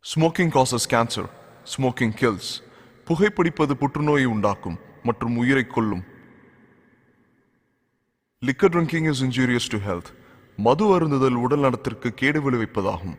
Smoking causes cancer, smoking kills. புகைப்பிடிப்பது புற்றுநோயை உண்டாக்கும் மற்றும் உயிரை கொல்லும். Liquor drinking is injurious to health. மது அருந்துதல் உடல் நலத்திற்கு கேடு விளைவிப்பதாகும்.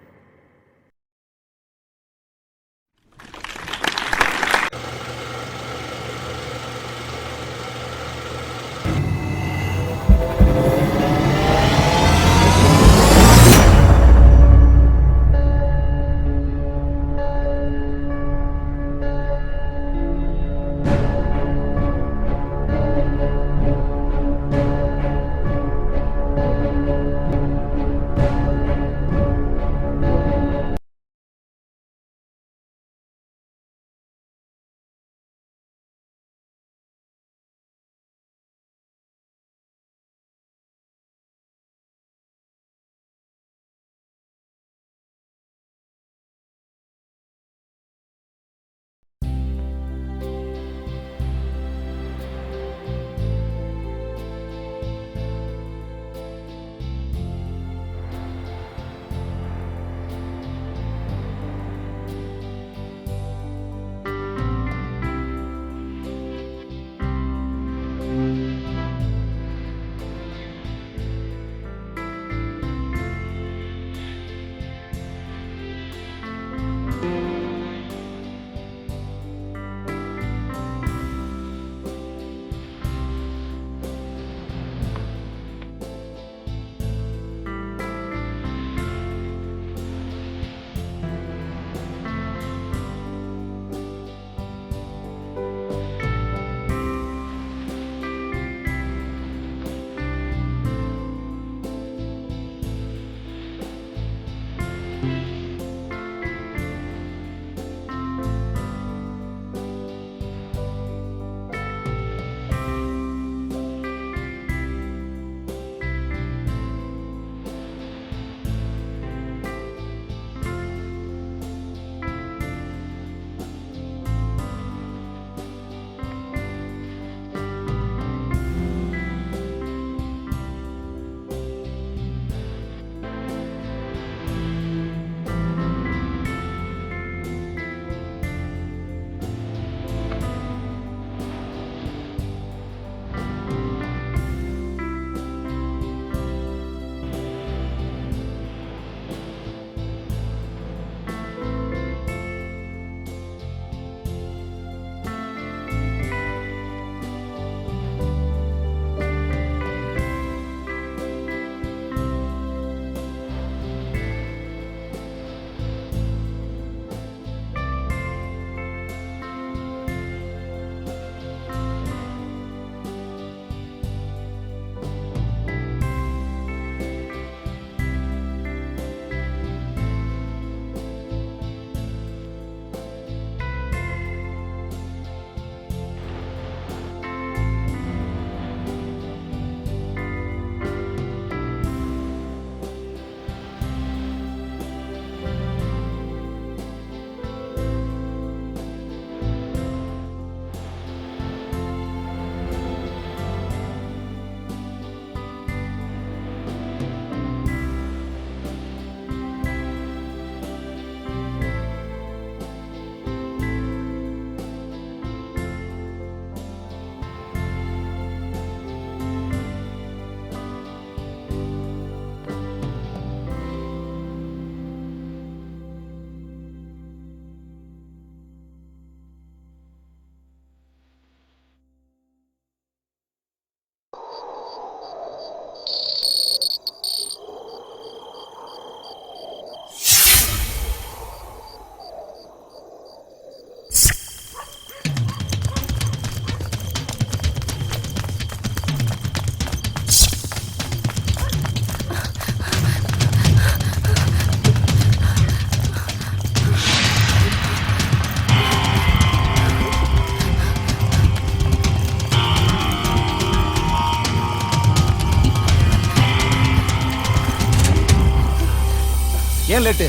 ஏன் லேட்டு?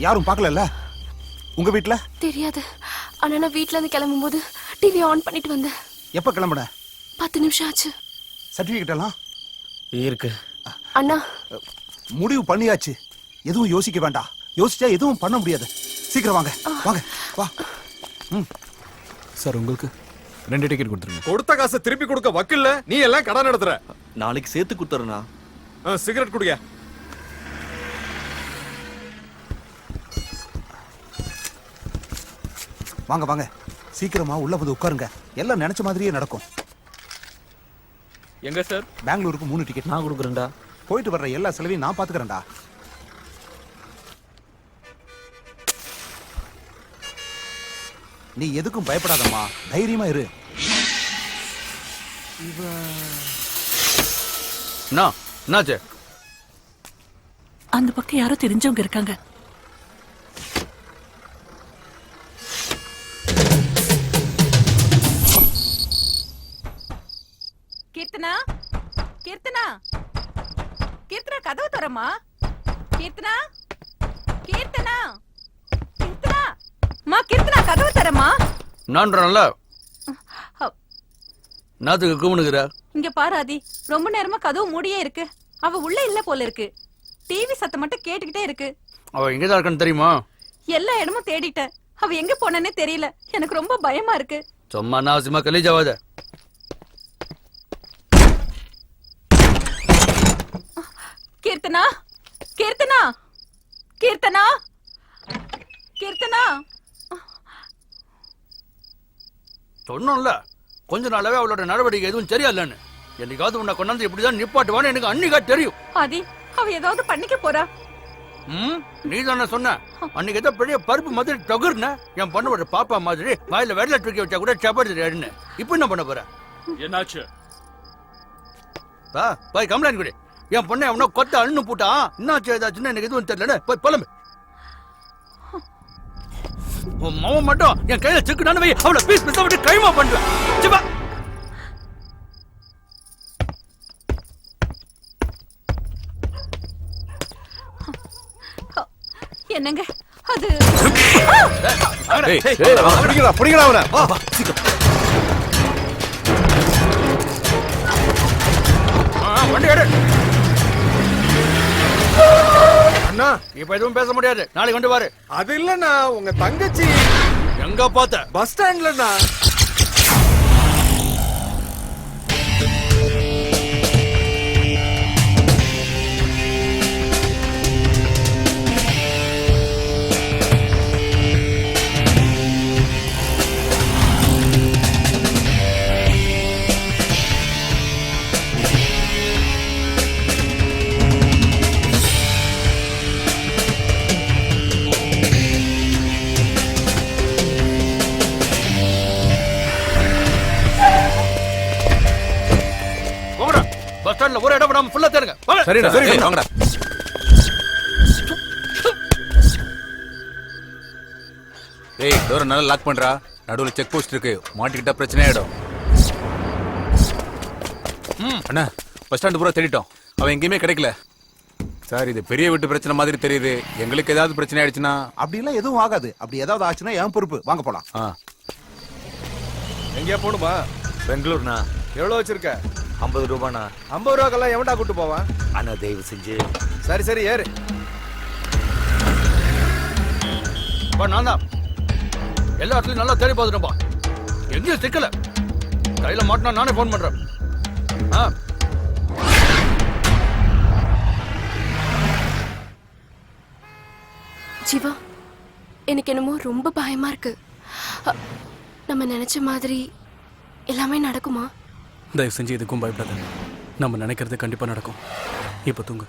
யாரும் பார்க்கல? உங்க வீட்ல தெரியாது. ஆனா நான் வீட்ல இருந்து கிளம்பும்போது டிவி ஆன் பண்ணிட்டு வந்தேன். எப்ப கிளம்புன? 10 நிமிஷம் ஆச்சு. சர்டிபிகேட் எல்லாம் இருக்கு அண்ணா. முடிவு பண்ணியாச்சு, எதுவும் யோசிக்க வேண்டாம். யோசிச்சா எதுவும் பண்ண முடியாது. சீக்கிரம் வாங்க வாங்க வா. சார் உங்களுக்கு 2 டிக்கெட் கொடுத்துருங்க. கொடுத்த காசை திருப்பி கொடுக்க வக்கில்ல, நீ எல்லாம் கடன் நடத்துற. நாளைக்கு சேர்த்து கொடுத்துறேண்ணா. சிகரெட் குடிங்க. வாங்க வாங்க சீக்கிரமா உள்ள வந்து உட்காருங்க. எல்லாம் நினைச்ச மாதிரியே நடக்கும். எங்க சார்? பெங்களூருக்கு 3 டிக்கெட் நான் கொடுக்குறேன்டா. போயிட்டு வர்ற எல்லா செலவையும் நான் பாத்துக்கிறேன்டா. நீ எதுக்கும் பயப்படாதம்மா, தைரியமா இரு. என்னாச்சு? அந்த பக்கம் யாரோ தெரிஞ்சவங்க இருக்காங்க. கீர்த்தனா, கீர்த்தனா, கீர்த்தனா கதவு தரமா? கீர்த்தனா, கீர்த்தனா, கீர்த்தனா, மா கீர்த்தனா கதவு தரமா? நான்றல நாத்துக்கு கூமுனுக்குற. இங்க பாரு ஆதி, ரொம்ப நேரமா கதவு மூடியே இருக்கு. அவ உள்ள இல்ல போல இருக்கு. டிவி சத்தம் மட்டும் கேட்டுக்கிட்டே இருக்கு. அவ எங்கதான் இருக்கான்னு தெரியுமா? எல்லா இடமும் தேடிட்டேன். அவ எங்க போனேன்னே தெரியல. எனக்கு ரொம்ப பயமா இருக்கு. சும்மா நாசிமா கலீஜாவாத. கீர்த்தனா, கீர்த்தனா, கீர்த்தனா, கீர்த்தனா. சொன்னோம்ல, கொஞ்ச நாளாவே அவளோட நடவடிக்கை எதுவும் சரியில்லைன்னு. என்னைக்காவது உன்னை கொண்டாந்து இப்படிதான் நிப்பாட்டுவான்னு எனக்கு அன்னிக்கா தெரியும். ஆதி, அவ ஏதாவது பண்ணிக்க போறா. நீ தானே சொன்ன அன்னைக்கு ஏதோ பெரிய பருப்பு மாதிரி தொகுர்ன என் பொண்ணோட பாப்பா மாதிரி வாயில வெள்ளை தூக்கி வச்சா கூட சப்பாத்தி. இப்ப என்ன பண்ண போற? என்னாச்சு? போய் கம்ப்ளைண்ட் கொடு. என் பொண்ணை அவனோ கொத்த அண்ணு போட்டான். என்னாச்சு ஏதாச்சுன்னு எனக்கு எதுவும் தெரியல. போய் புலம்பு. உன் மாமன் மட்டும் என் கையில சிக்குனானு வை, அவளை பீஸ் பீஸா விட்டு கைமா பண்ணுவேன். சிவா என்னங்க அது? பிடிக்கடா அவனை. வண்டி எடு. அண்ணா இப்ப எதுவும் பேச முடியாது. நாளைக்கு கொண்டு வாரு. அது இல்லண்ணா, உங்க தங்கச்சி எங்க பார்த்த? பஸ் ஸ்டாண்ட்லண்ணா. பஸ் ஸ்டாண்ட்ல ஒரு இடம் விடாம ஃபுல்லா தேடுங்க. சரிடா சரி வாங்கடா. ஏய் டோரை நல்லா லாக் பண்றா. நடுவுல செக் போஸ்ட் இருக்கு, மாட்டிக்கிட்டா பிரச்சனை ஆயிடும். அண்ணா பஸ் ஸ்டாண்டு பூரா தேடிட்டோம், அவன் எங்கேயுமே கிடைக்கல சார். இது பெரிய வீட்டு பிரச்சனை மாதிரி தெரியுது. எங்களுக்கு ஏதாவது பிரச்சனை ஆயிடுச்சுன்னா? அப்படிலாம் எதுவும் ஆகாது. அப்படி ஏதாவது ஆச்சுன்னா என் பொறுப்பு. வாங்க போலாம். எங்கேயா போணுமா? பெங்களூர்ண்ணா. எவ்வளவு வச்சிருக்க? 50 ரூபாண்ணா. 50 ரூபாக்கெல்லாம் எவன்டா கூட்டு போவான்? அண்ணா தயவு செஞ்சு. சரி சரி ஏறு. நான் தான் எல்லா இடத்துலயும் நல்லா தேடி பார்த்துட்டோம்பா. எங்கேயும் சிக்கல. கையில மாட்டினா நானே போன் பண்றேன். ஜீவா, எனக்கு என்னமோ ரொம்ப பயமா இருக்கு. நம்ம நினைச்ச மாதிரி எல்லாமே நடக்குமா? தயவு செஞ்சு இதுக்கும் பயப்படாத. நம்ம நினைக்கிறது கண்டிப்பா நடக்கும். இப்ப தூங்கு.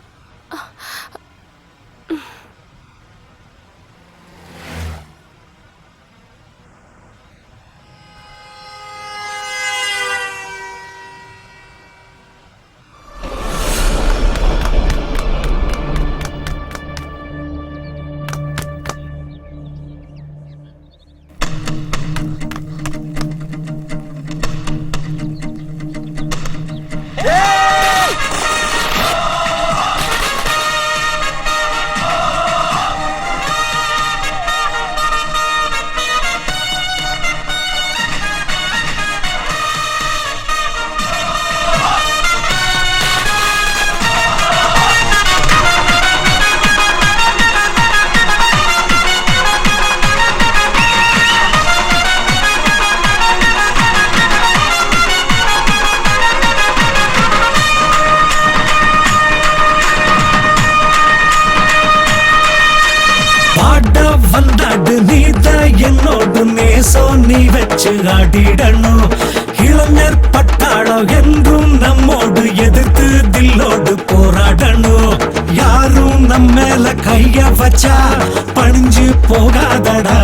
நேசம் நீ வச்சு ஆடிடணும். இளைஞர் பட்டாளம் என்றும் நம்மோடு எதிர்த்து தில்லோடு போராடணும். யாரும் நம்ம மேல கைய வச்சா பணிஞ்சு போகாதடா.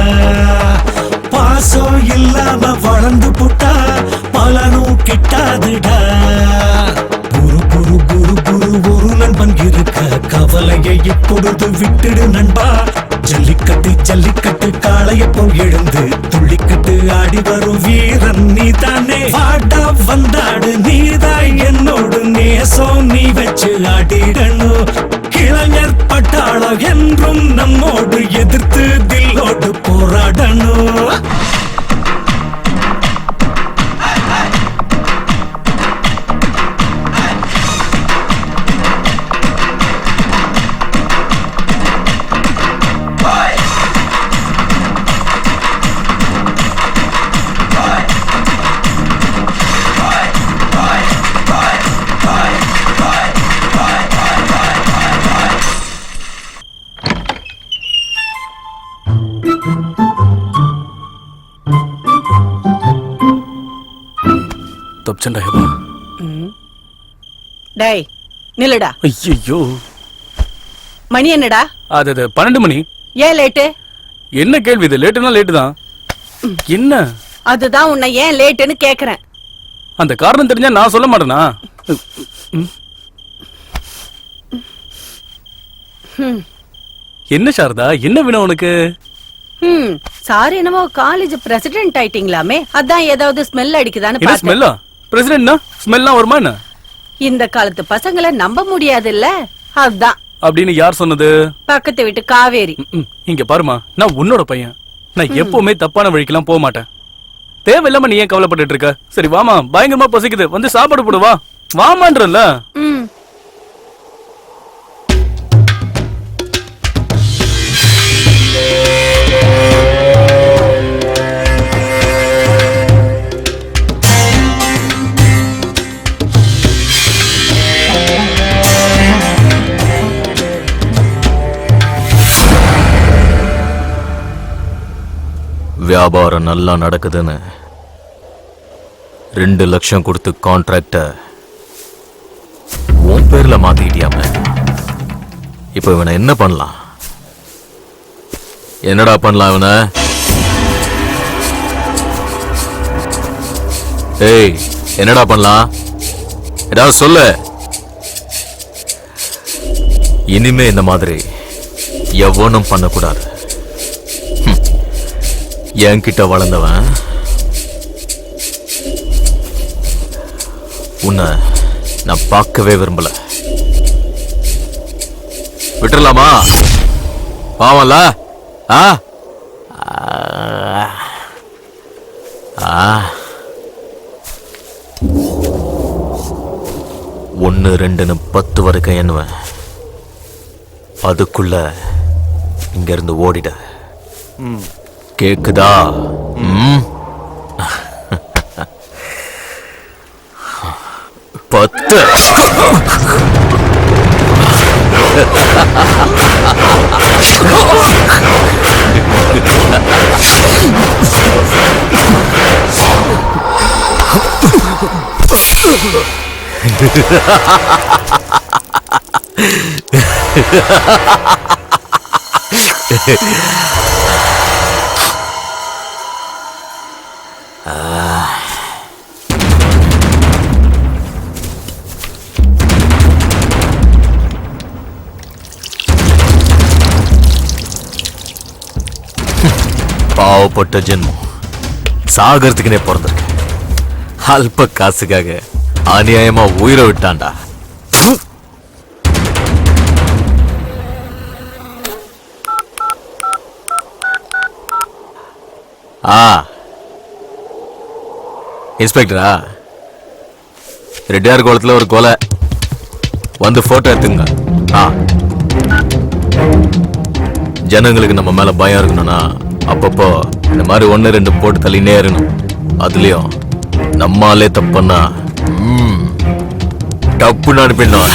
பாசம் இல்லாம வளர்ந்து புட்டா பலனும் கிட்டாதுடா. குரு குரு குரு குரு ஒரு நண்பன் இருக்க கவலையை இப்பொழுது விட்டுடு நண்பா. ஜல்லிக்கட்டு ஜல்லிக்கட்டு காளைய போல் எழுந்து துள்ளிக்கட்டு ஆடி வரும் வீரன் நீ தானே. ஆடா வந்தாடு நீதாய் என்னோடு நேசம் நீ வச்சு ஆடிடணும். இளைஞர் பட்டாளம் என்றும் நம்மோடு எதிர்த்து தில்லோடு போராடணும். தப்பிச்சண்டா ஹேமா. டேய் நில்லுடா. ஐயோ, மணி என்னடா? அது 12 மணி. ஏன் லேட்டு? என்ன கேள்வி இது? லேட்டுனா லேட்டு தான். என்ன? அதுதான் உன்னை ஏன் லேட்டுன்னு கேக்குறேன். அந்த காரணம் தெரிஞ்சா நான் சொல்ல மாட்டேனா? என்ன சாரதா, என்ன வேணும் உனக்கு? சாரி, என்னமோ காலேஜ் பிரசிடென்ட் ஆயிட்டீங்களாமே, அதான் ஏதாவது ஸ்மெல் அடிக்குதான்னு என்ன பார்த்தேன். ஸ்மெல்லா? பிரசிடென்ட்னா ஸ்மெல்லாம் வருமா என்ன? இந்த காலத்து பசங்களை நம்ப முடியாது இல்ல, அதான். அப்படின்னு யார் சொன்னது? பக்கத்து வீட்டு காவேரி. இங்க பாருமா, நான் உன்னோட பையன். நான் எப்பவுமே தப்பான வழிக்கெல்லாம் போக மாட்டேன். தேவையில்லாம நீ ஏன் கவலைப்பட்டு இருக்க? சரி வாமா, பயங்கரமா பசிக்குது, வந்து சாப்பாடு போடு. வா வாமான்றல. வியாபாரம் நல்லா நடக்குதுன்னு 2 லட்சம் கொடுத்து கான்ட்ராக்ட உன் பேர்ல மாத்திக்கிட்டியாம. இப்ப இவனை என்ன பண்ணலாம்? என்னடா பண்ணலாம் இவனை? ஏய், என்னடா பண்ணலாம்? ஏதாவது சொல்லு. இனிமே இந்த மாதிரி எவனும் பண்ணக்கூடாது. என்கிட்ட வளர்ந்தவன் உன்னை நான் பார்க்கவே விரும்பல. விட்டுறலாமா? பாவம்ல? ஆ 1 2ன்னு 10 வரைக்கும் எண்ணுவேன். அதுக்குள்ள இங்க இருந்து ஓடிட. கேக்குதா? பத்து. பாவப்பட்ட ஜென்மம், சாகறதுக்குனே பிறந்திருக்கு. அல்ப காசுக்காக அநியாயமா உயிரை விட்டான்டா. இன்ஸ்பெக்டரா? ரெட்டியார் குளத்துல ஒரு கொலை, வந்து போட்டோ எடுத்துங்க. ஜனங்களுக்கு நம்ம மேல பயம் இருக்கணும்னா அப்பப்போ இந்த மாதிரி 1 2 போட்டு தள்ளினே இருக்கணும். அதுலயும் நம்மாலே தப்புன்னா டப்புன்னு அனுப்பிடணும்.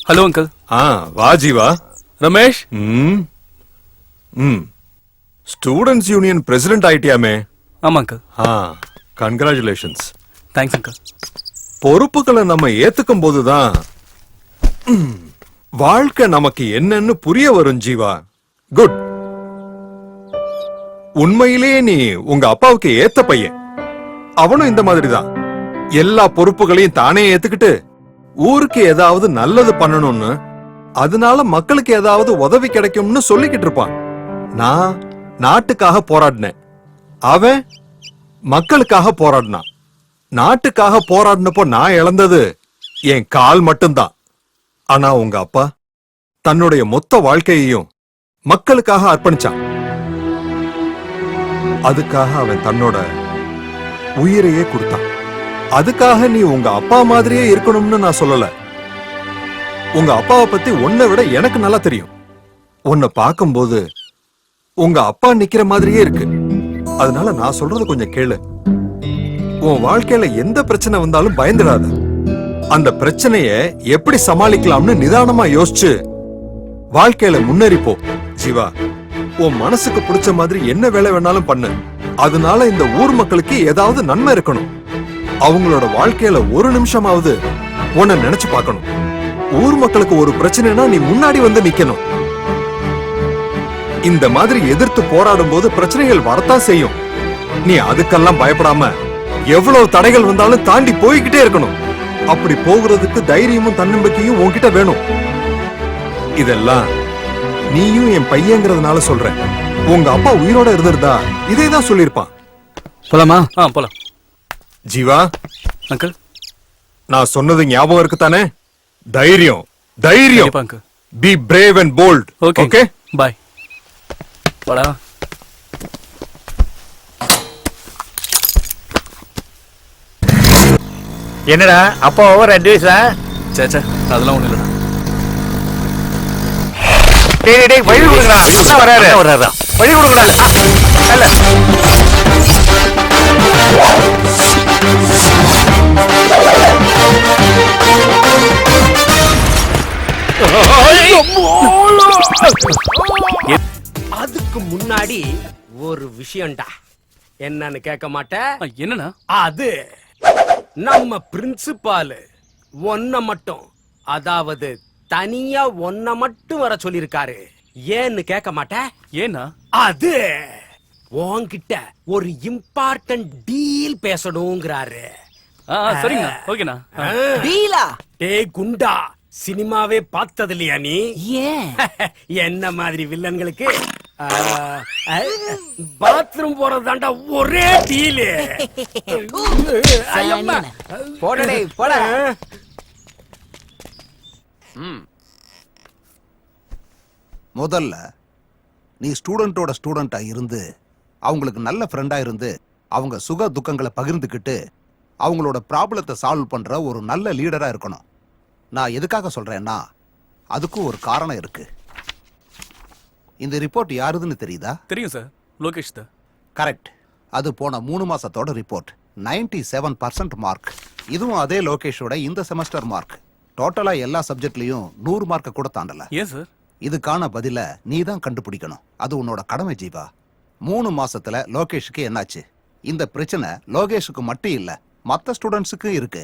Hello uncle. வா Jeeva. Ramesh. Students union president ஆயிட்டியாமே? ஆமா அங்கிள். கங்க்ராச்சுலேஷன்ஸ். Thanks uncle. பொறுப்புகளை நம்ம ஏத்துக்கும் போதுதான் வாழ்க்கை நமக்கு என்னன்னு புரிய வரும் ஜீவா. குட். உண்மையிலேயே நீ உங்க அப்பாவுக்கு ஏத்த பையன். அவனும் இந்த மாதிரி தான் எல்லா பொறுப்புகளையும் தானே ஏத்துக்கிட்டு ஊருக்கு ஏதாவது நல்லது பண்ணணும்னு, அதனால மக்களுக்கு ஏதாவது உதவி கிடைக்கும்னு சொல்லிக்கிட்டு இருப்பான். நான் நாட்டுக்காக போராடினேன், அவன் மக்களுக்காக போராடினான். நாட்டுக்காக போராடினப்போ நான் இழந்தது என் கால் மட்டும்தான். ஆனா உங்க அப்பா தன்னுடைய மொத்த வாழ்க்கையையும் மக்களுக்காக அர்ப்பணிச்சான். அதுக்காக அவன் தன்னோட உயிரையே கொடுத்தான். அதுக்காக நீ உங்க அப்பா மாதிரியே இருக்கணும்னு நான் சொல்லல. உங்க அப்பாவை பத்தி உன்னை விட எனக்கு நல்லா தெரியும். உன்னை பார்க்கும்போது உங்க அப்பா நிக்கிற மாதிரியே இருக்கு. அதனால நான் சொல்றது கொஞ்சம் கேளு. உன் வாழ்க்கையில எந்த பிரச்சனை வந்தாலும் பயந்துடாத. அந்த பிரச்சனைய எப்படி சமாளிக்கலாம்னு நிதானமா யோசிச்சு வாழ்க்கையில முன்னேறிப்போ. ஜீவா, உன் மனசுக்கு பிடிச்ச மாதிரி என்ன வேலை வேணாலும் பண்ணு. அதனால இந்த ஊர் மக்களுக்கு ஏதாவது நன்மை இருக்கணும். அவங்களோட வாழ்க்கையில ஒரு நிமிஷமாவது உன்னை நினைச்சு பார்க்கணும். ஊர் மக்களுக்கு ஒரு பிரச்சனைனா நீ முன்னாடி வந்து நிக்கணும். இந்த மாதிரி எதிர்த்து போராடும் போது பிரச்சனைகள் வரத்தான் செய்யும். நீ அதுக்கெல்லாம் பயப்படாம எவ்வளவு தடைகள் வந்தாலும் தாண்டி போய்கிட்டே இருக்கணும். அப்படி போகிறதுக்கு தைரியமும் தன்னம்பிக்கையும் உன்கிட்ட வேணும். இதெல்லாம் நீயும் என் பையங்கிறதுனால சொல்றேன். உங்க அப்பா உயிரோட இருந்திருந்தா இதேதான் சொல்லிருப்பான். போலாமா? போலாம். ஜீவா அங்கிள், நான் சொன்னது ஞாபகம் இருக்கு தானே? தைரியம், தைரியம். Uncle. Be brave and bold. Okay, bye. போடா. என்னடா அப்பா ஓவர் அட்வைஸா? சேச்சா, அதெல்லாம் ஒண்ணு இல்லடா. டேய் வழி கொடுங்கடா. வராரு. வழி கொடுங்கடா. அல்ல. அதுக்கு முன்னாடி ஒரு விஷயம்டா. என்னன்னு கேட்க மாட்டேன்? என்னன்னா? அது நம்ம பிரின்சிபால் ஒன்ன மட்டும், அதாவது தனியா ஒன்ன மட்டும் வர சொல்லிருக்காரு. ஏன்னு கேட்க மாட்டேன்? ஏன்னா அது உன்கிட்ட ஒரு இம்பார்ட்டன்ட் டீல் பேசணுங்கிறாரு. சரிங்க, ஓகேண்ணா. டீலா? டேய் குண்டா, சினிமாவே பார்த்தது இல்லையா நீ? ஏன் என்ன மாதிரி வில்லன்களுக்கு பாத்ரூம் போறதாண்டா ஒரே டீலு. போடடே போட. முதல்ல நீ ஸ்டூடெண்டோட ஸ்டூடெண்டா இருந்து அவங்களுக்கு நல்ல ஃப்ரெண்டா இருந்து அவங்க சுக துக்கங்களை பகிர்ந்துக்கிட்டு அவங்களோட ப்ராப்ளத்தை சால்வ் பண்ற ஒரு நல்ல லீடரா இருக்கணும். நான் எதுக்காக சொல்றேன்னா அதுக்கும் ஒரு காரணம் இருக்கு. இந்த ரிப்போர்ட் யாருதுன்னு தெரியுதா? தெரியும் சார், லோகேஷ் தான். கரெக்ட். அது போன 3 மாசத்தோட ரிப்போர்ட். 97% மார்க். இதுவும் அதே லோகேஷோட இந்த செமஸ்டர் மார்க். டோட்டலா எல்லா சப்ஜெக்ட்லயும் 100 மார்க்க கூட தாண்டல. ஏன் சார்? இதுக்கான பதில நீ தான் கண்டுபிடிக்கணும். அது உன்னோட கடமை ஜீவா. 3 மாசத்துல லோகேஷுக்கு என்னாச்சு? இந்த பிரச்சனை லோகேஷுக்கு மட்டும் இல்ல, மத்த ஸ்டூடெண்ட்ஸுக்கு இருக்கு.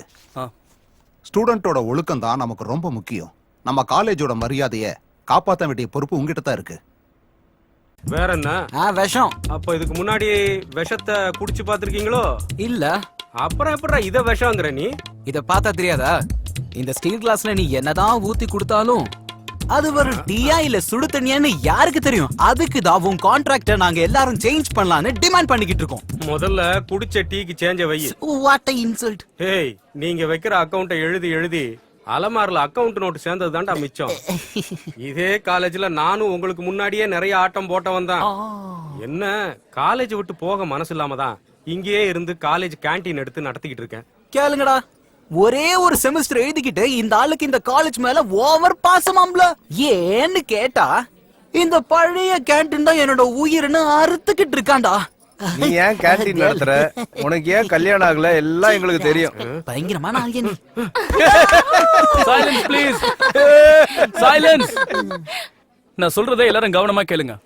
ஸ்டூடெண்டோட ஒழுக்கம் தான் நமக்கு ரொம்ப முக்கியம். நம்ம காலேஜோட மரியாதைய காப்பாற்ற வேண்டிய பொறுப்பு உங்ககிட்ட தான் இருக்கு. வேற என்ன? விஷம். அப்ப இதுக்கு முன்னாடி விஷத்தை குடிச்சு பாத்திருக்கீங்களோ? இல்ல. அப்புறம் எப்படா இத விஷம்ங்கற நீ? இத பார்த்தா தெரியாதா? இந்த ஸ்டீல் கிளாஸ்ல நீ என்னதான் ஊத்தி கொடுத்தாலும் அது ஒரு டீயா இல்ல சுடு தண்ணியான்னு யாருக்கு தெரியும்? அதுக்கு தான் உன் கான்ட்ராக்ட நாங்க எல்லாரும் சேஞ்ச் பண்ணலாம்னு டிமாண்ட் பண்ணிக்கிட்டு இருக்கோம். முதல்ல குடிச்ச டீக்கு சேஞ்ச வை. What a insult. ஏய், நீங்க வைக்கிற அக்கவுண்ட எழுதி அலமாரில அக்கவுண்ட் நோட் சேர்ந்தது தான்டா மிச்சம். இதே காலேஜ்ல நானும் உங்களுக்கு முன்னாடியே நிறைய ஆட்டம் போட்டவன் தான். என்ன காலேஜ் விட்டு போக மனசு இல்லாம தான் இங்கேயே இருந்து காலேஜ் கேண்டீன் எடுத்து நடத்திக்கிட்டு இருக்கேன். கேளுங்கடா, ஒரே ஒரு செமஸ்டர் எழுதிக்கிட்டு இந்த ஆளுக்கு இந்த காலேஜ் மேல ஓவர் பாசமாம்ல. ஏன்னு கேட்டா இந்த பழைய கேண்டீன் தான் என்னோட உயிர்னு அறுத்துக்கிட்டு இருக்காண்டா. நீ ஏன் கேண்டீன் நடத்துற? உனக்கு ஏன் கல்யாணம் ஆகல? எல்லாம் எங்களுக்கு தெரியும். பயங்கரமான ஆளியா நீ. Silence please. சைலன்ஸ். நான் சொல்றதை எல்லாரும் கவனமா கேளுங்க.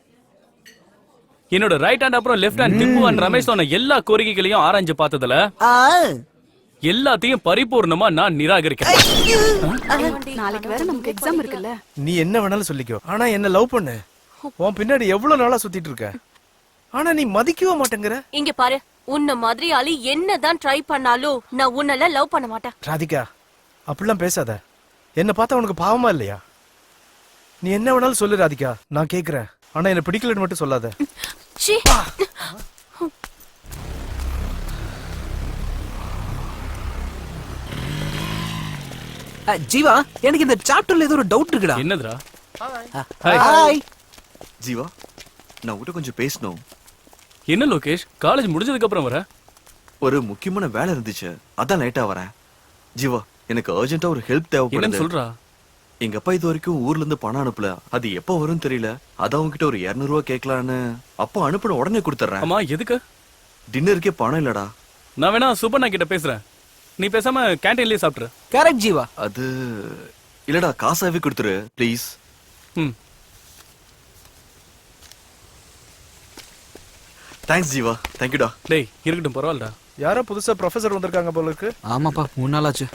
என்னோட ரைட் ஹேண்ட் அப்புறம் left hand Tipu and Ramesh சொன்ன எல்லா கோரிக்கைகளையும் ஆராய்ஞ்சு பார்த்ததுல எல்லாத்தையும் பரிபூர்ணமா நான் நிராகரிக்கிறேன். நாளைக்கு வேற நமக்கு எக்ஸாம் இருக்குல்ல. நீ என்ன வேணாலும் சொல்லிக்கோ, ஆனா என்ன லவ் பண்ணு. உன் பின்னாடி எவ்வளவு நாளா சுத்திட்டு இருக்க, ஆனா நீ மதிக்கவே மாட்டேங்கிற. இங்க பாரு, உன்ன மாதிரி ஆளு என்னதான் ட்ரை பண்ணாலும் நான் உன்னல லவ் பண்ண மாட்டேன். ராதிகா, அப்படிலாம் பேசாத. என்ன பார்த்தா உனக்கு பாவமா இல்லையா? நீ என்ன வேணாலும் சொல்லு ராதிகா, நான் கேக்குறேன். ஆனா என்ன பிடிக்கலன்னு மட்டும் சொல்லாத. ஜீவா, எனக்கு இந்த சாப்டர்ல ஏதோ ஒரு டவுட் இருக்குடா. என்னதுடா? ஹாய் ஜீவா, நான் உன்கிட்ட கொஞ்சம் பேசணும். என்ன லோகேஷ், காலேஜ் முடிஞ்சதுக்கு அப்புறம் வர? ஒரு முக்கியமான வேலை இருந்துச்சு, அதான் லேட்டா வரேன். ஜீவா, எனக்கு அர்ஜென்ட்டா ஒரு ஹெல்ப் தேவைப்படுது. என்னன்னு சொல்றா? எங்க அப்பா இது வரைக்கும் ஊர்ல இருந்து பணம் அனுப்பல. அது எப்ப வரும்னு தெரியல. அதான் உங்ககிட்ட ஒரு 200 ரூபாய் கேட்கலான்னு. அப்பா அனுப்பின உடனே கொடுத்துறேன். அம்மா எதுக்கு? டின்னருக்கே பணம் இல்லடா. நான் வேணா சுப்பண்ணா கிட்ட பேசுறேன், நீ பேசாம கேண்டீன்லயே சாப்பிட்டுரு. கரெக்ட் ஜீவா. அது இல்லடா, காசாவே கொடுத்துரு ப்ளீஸ். தேங்க்ஸ் ஜீவா, தேங்க்யூடா. டேய் இருக்கட்டும், பரவாயில்லடா. யாரோ புதுசா ப்ரொஃபசர் வந்திருக்காங்க போல இருக்கு. ஆமாப்பா, 3 நாள் ஆச்சு.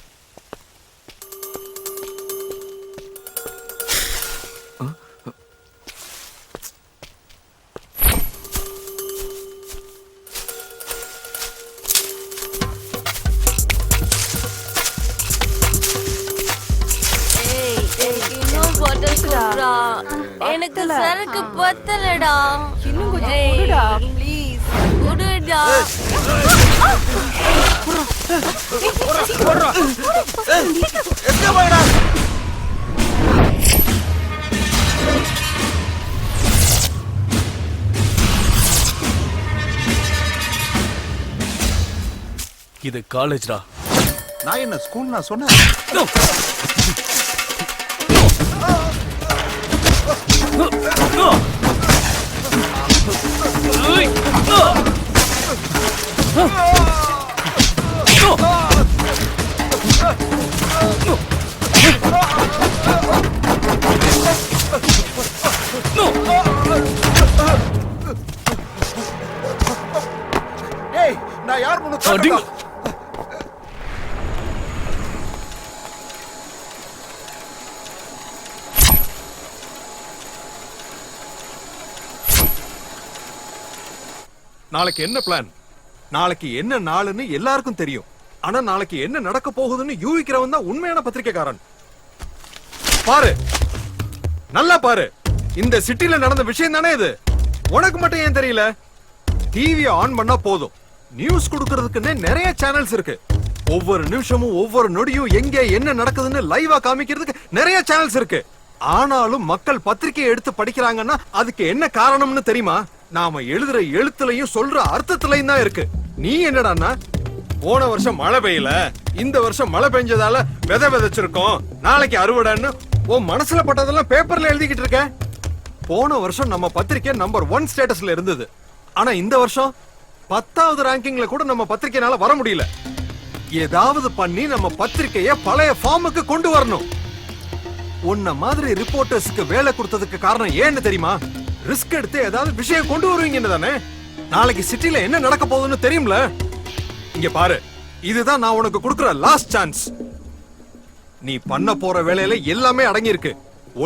எனக்கு சரக்கு பத்தலடா. இன்னும் கொஞ்சம் குடுடா ப்ளீஸ். குடுடா. இது காலேஜ்டா. நான் என்ன ஸ்கூல் நான் சொன்னேன். ஏய், நான் யார் முன்னு நாளைக்கு என்ன பிளான்? நாளைக்கு என்ன நாளுன்னு எல்லாருக்கும் தெரியும். ஆனா நாளைக்கு என்ன நடக்க போகுதுன்னு யூகிக்கிறவன் தான் உண்மையான பத்திரிக்கைக்காரன். பாரு, நல்லா பாரு. இந்த சிட்டில நடந்த விஷயம் தானே இது. உனக்கு மட்டும் ஏன் தெரியல? டிவியை ஆன் பண்ணா போதும், நியூஸ் கொடுக்கறதுக்குன்னே நிறைய சேனல்ஸ் இருக்கு. ஒவ்வொரு நிமிஷமும் ஒவ்வொரு நொடியும் எங்க என்ன நடக்குதுன்னு லைவா காமிக்கிறதுக்கு நிறைய சேனல்ஸ் இருக்கு. ஆனாலும் மக்கள் பத்திரிகையை எடுத்து படிக்கிறாங்கன்னா அதுக்கு என்ன காரணம்னு தெரியுமா? நாம எழுதுற எழுத்துலயும் சொல்ற அர்த்தத்திலையும் தான் இருக்கு. நீ என்னடான்னா, போன வருஷம் மழை பெய்யல, இந்த வருஷம் மழை பெஞ்சதால விதை விதைச்சிருக்கோம், நாளைக்கு அறுவடைன்னு உன் மனசுல பட்டதெல்லாம் பேப்பர்ல எழுதிக்கிட்டு இருக்க. போன வருஷம் நம்ம பத்திரிக்கை நம்பர் 1 ஸ்டேட்டஸ்ல இருந்தது. ஆனா இந்த வருஷம் 10வது ரேங்கிங்ல கூட நம்ம பத்திரிக்கைனால வர முடியல. ஏதாவது பண்ணி நம்ம பத்திரிக்கைய பழைய ஃபார்முக்கு கொண்டு வரணும். உன்ன மாதிரி ரிப்போர்ட்டர்ஸ்க்கு வேலை கொடுத்ததுக்கு காரணம் ஏன்னு தெரியுமா? ரிஸ்க் எடுத்து ஏதாவது விஷயம் கொண்டு வருவீங்கன்னு தானே. நாளைக்கு சிட்டில என்ன நடக்க போகுதுன்னு தெரியும்ல. இங்க பாரு, இதுதான் நான் உனக்கு கொடுக்கிற லாஸ்ட் சான்ஸ். நீ பண்ண போற வேலையில எல்லாமே அடங்கி இருக்கு.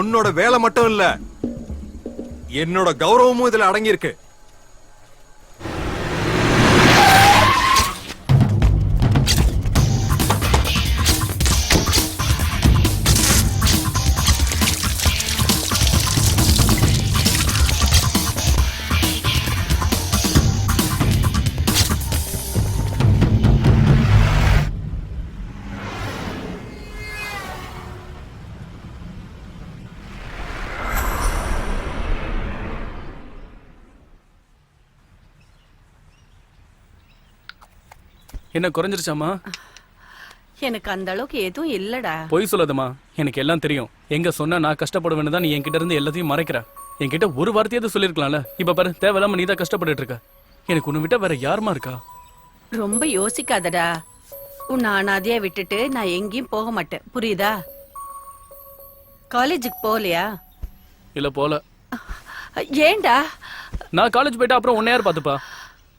உன்னோட வேலை மட்டும் இல்ல, என்னோட கௌரவமும் இதுல அடங்கி இருக்கு. என்ன குறைஞ்சிருச்சாமா? எனக்கு அந்த அளவுக்கு எதுவும் இல்லடா. பொய் சொல்லாதம்மா, எனக்கு எல்லாம் தெரியும். எங்க சொன்னா நான் கஷ்டப்படுவேன்னு தான் நீ என்கிட்ட இருந்து எல்லாத்தையும் மறைக்கிற. என்கிட்ட ஒரு வார்த்தையாவது சொல்லிருக்கலாம்ல. இப்ப பாரு, தேவையில்லாம நீ தான் கஷ்டப்பட்டுட்டு இருக்க. எனக்கு உன்னை விட்டா வேற யாருமா இருக்கா? ரொம்ப யோசிக்காதடா. உன்னை அனாதையா விட்டுட்டு நான் எங்கேயும் போக மாட்டேன், புரியுதா? காலேஜுக்கு போகலையா? இல்ல போல. ஏண்டா? நான் காலேஜ் போயிட்டா அப்புறம் உன்னை யார் பாத்துப்பா?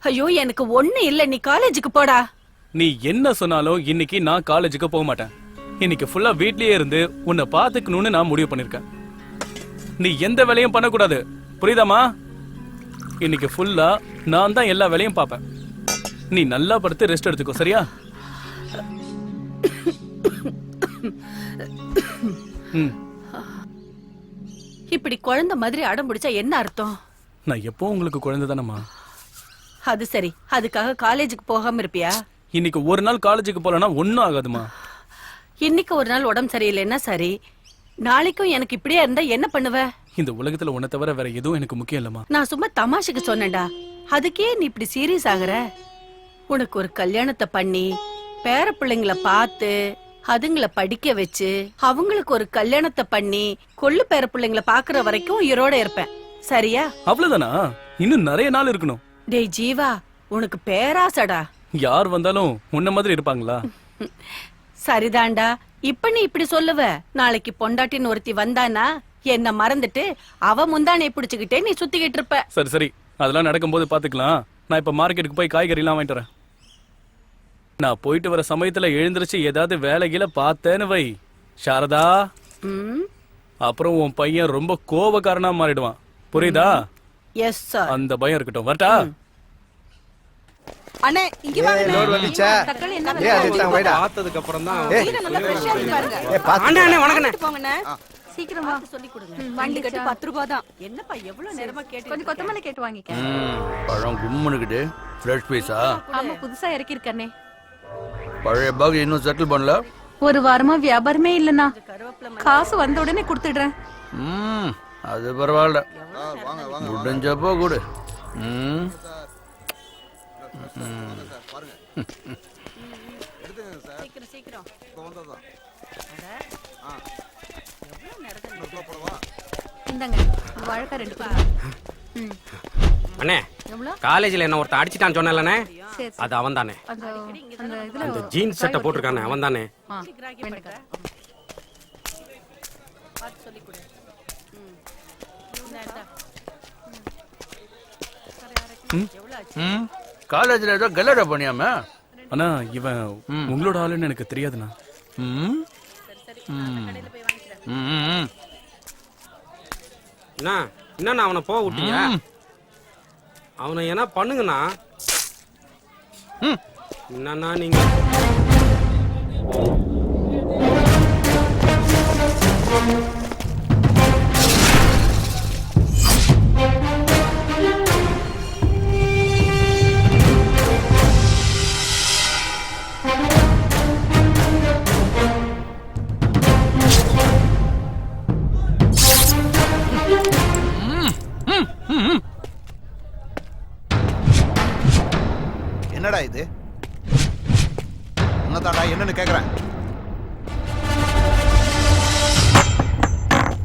ஐயோ எனக்கு ஒண்ணு இல்ல, நீ காலேஜுக்கு போடா. நீ என்ன சொன்னாலும் இன்னைக்கு நான் காலேஜுக்கு போக மாட்டேன். இன்னைக்கு ஃபுல்லா வீட்லயே இருந்து உன்னை பாத்துக்கணும்னு நான் முடிவு பண்ணிருக்கேன். நீ எந்த வேலையும் பண்ணக்கூடாது, புரியுதாமா? இன்னைக்கு ஃபுல்லா நான் தான் எல்லா வேலையும் பாப்பேன். நீ நல்லா படுத்து ரெஸ்ட் எடுத்துக்கோ, சரியா? இப்படி குழந்தை மாதிரி அடம் பிடிச்சா என்ன அர்த்தம்? நான் எப்போ உங்களுக்கு குழந்தை தானம்மா. அது சரி, அதுக்காக காலேஜுக்கு போகாம இருப்பியா? இன்னைக்கு ஒரு நாள் காலேஜுக்கு போலனா ஒன்னும் ஆகாதுமா. இன்னைக்கு ஒரு நாள் உடம்பு சரியில்லைன்னா சரி, நாளைக்கும் எனக்கு இப்படியே இருந்தா என்ன பண்ணுவ? இந்த உலகத்துல உன்னை தவிர வேற எதுவும் எனக்கு முக்கியம் இல்லம்மா. நான் சும்மா தமாஷுக்கு சொன்னேன்டா, அதுக்கே நீ இப்படி சீரியஸ் ஆகுற? உனக்கு ஒரு கல்யாணத்தை பண்ணி பேர பிள்ளைங்களை பார்த்து அதுங்களை படிக்க வச்சு அவங்களுக்கு ஒரு கல்யாணத்தை பண்ணி கொள்ளு பேர பிள்ளைங்களை பாக்குற வரைக்கும் உயிரோட இருப்பேன், சரியா? அவ்வளவுதானா? இன்னும் நிறைய நாள் இருக்கணும். டேய் ஜீவா, உனக்கு பேராசடா. யார் வந்தாலும் உன்ன மாதிரி இருப்பாங்களா? சரிதான்டா, இப்ப நீ இப்படி சொல்லுவ, நாளைக்கு பொண்டாட்டின்னு ஒருத்தி வந்தானா என்ன மறந்துட்டு அவ முந்தானை பிடிச்சுக்கிட்டே நீ சுத்திக்கிட்டு இருப்ப. சரி சரி, அதெல்லாம் நடக்கும்போது பாத்துக்கலாம். நான் இப்ப மார்க்கெட்டுக்கு போய் காய்கறி எல்லாம் வாங்கிட்டு வரேன். நான் போயிட்டு வர சமயத்துல எழுந்திருச்சு ஏதாவது வேலைகளை பார்த்தேன்னு வை சாரதா, அப்புறம் உன் பையன் ரொம்ப கோபக்காரனா மாறிடுவான், புரியுதா? Yes sir. அந்த பயம் இருக்கட்டும். வரட்டா? அண்ணே இங்க வாங்க. லோர் வந்துச்சா? தக்காளி என்ன ஏய் அது தான் வைடா. பார்த்ததுக்கு அப்புறம் தான். நல்லா ஃப்ரெஷ்ஷா இருக்கு பாருங்க. ஏய் பாத்து. அண்ணே வணக்கண்ணே. போங்கண்ணே. சீக்கிரமா சொல்லி கொடுங்க. வண்டி கட்டு 10 ரூபாய் தான். என்னப்பா எவ்வளவு நேரமா கேட்டு? கொஞ்சம் கொத்தமல்லி கேட்டு வாங்கிக்க. பழம் கும்முனுக்குது. ஃப்ரெஷ் பீஸா? ஆமா, புதுசா இறக்கி இருக்கனே. பழைய பாக் இன்னும் செட்டில் பண்ணல. ஒரு வாரமா வியாபாரமே இல்லனா. காசு வந்த உடனே கொடுத்துடுறேன். அது பரவாயில்ல, முடிஞ்சப்போ கொடு. சீக்கிரம் சீக்கிரம். இந்தாங்க வாழைக்காய் 2 கொடுங்க. அண்ணே, காலேஜ்ல என்ன ஒருத்தன் அடிச்சிட்டான்னு சொன்னேன்லண்ணே, அது அவன் தானே. அந்த இதுல அந்த ஜீன்ஸ் சட்டை போட்டிருக்கானே அவன் தானே. காலேஜ்ல ஏதோ கல்லறை பண்ணியாம? ஆனா இவன் உங்களோட ஆளுன்னு எனக்கு தெரியாதுண்ணா. என்ன அவனை போக விட்டீங்க? அவனை என்ன பண்ணுங்கண்ணா? என்னன்னா நீங்க என்னடா இது? உன்னதாடா என்னன்னு கேக்குறேன்.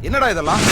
என்னடா இதெல்லாம்?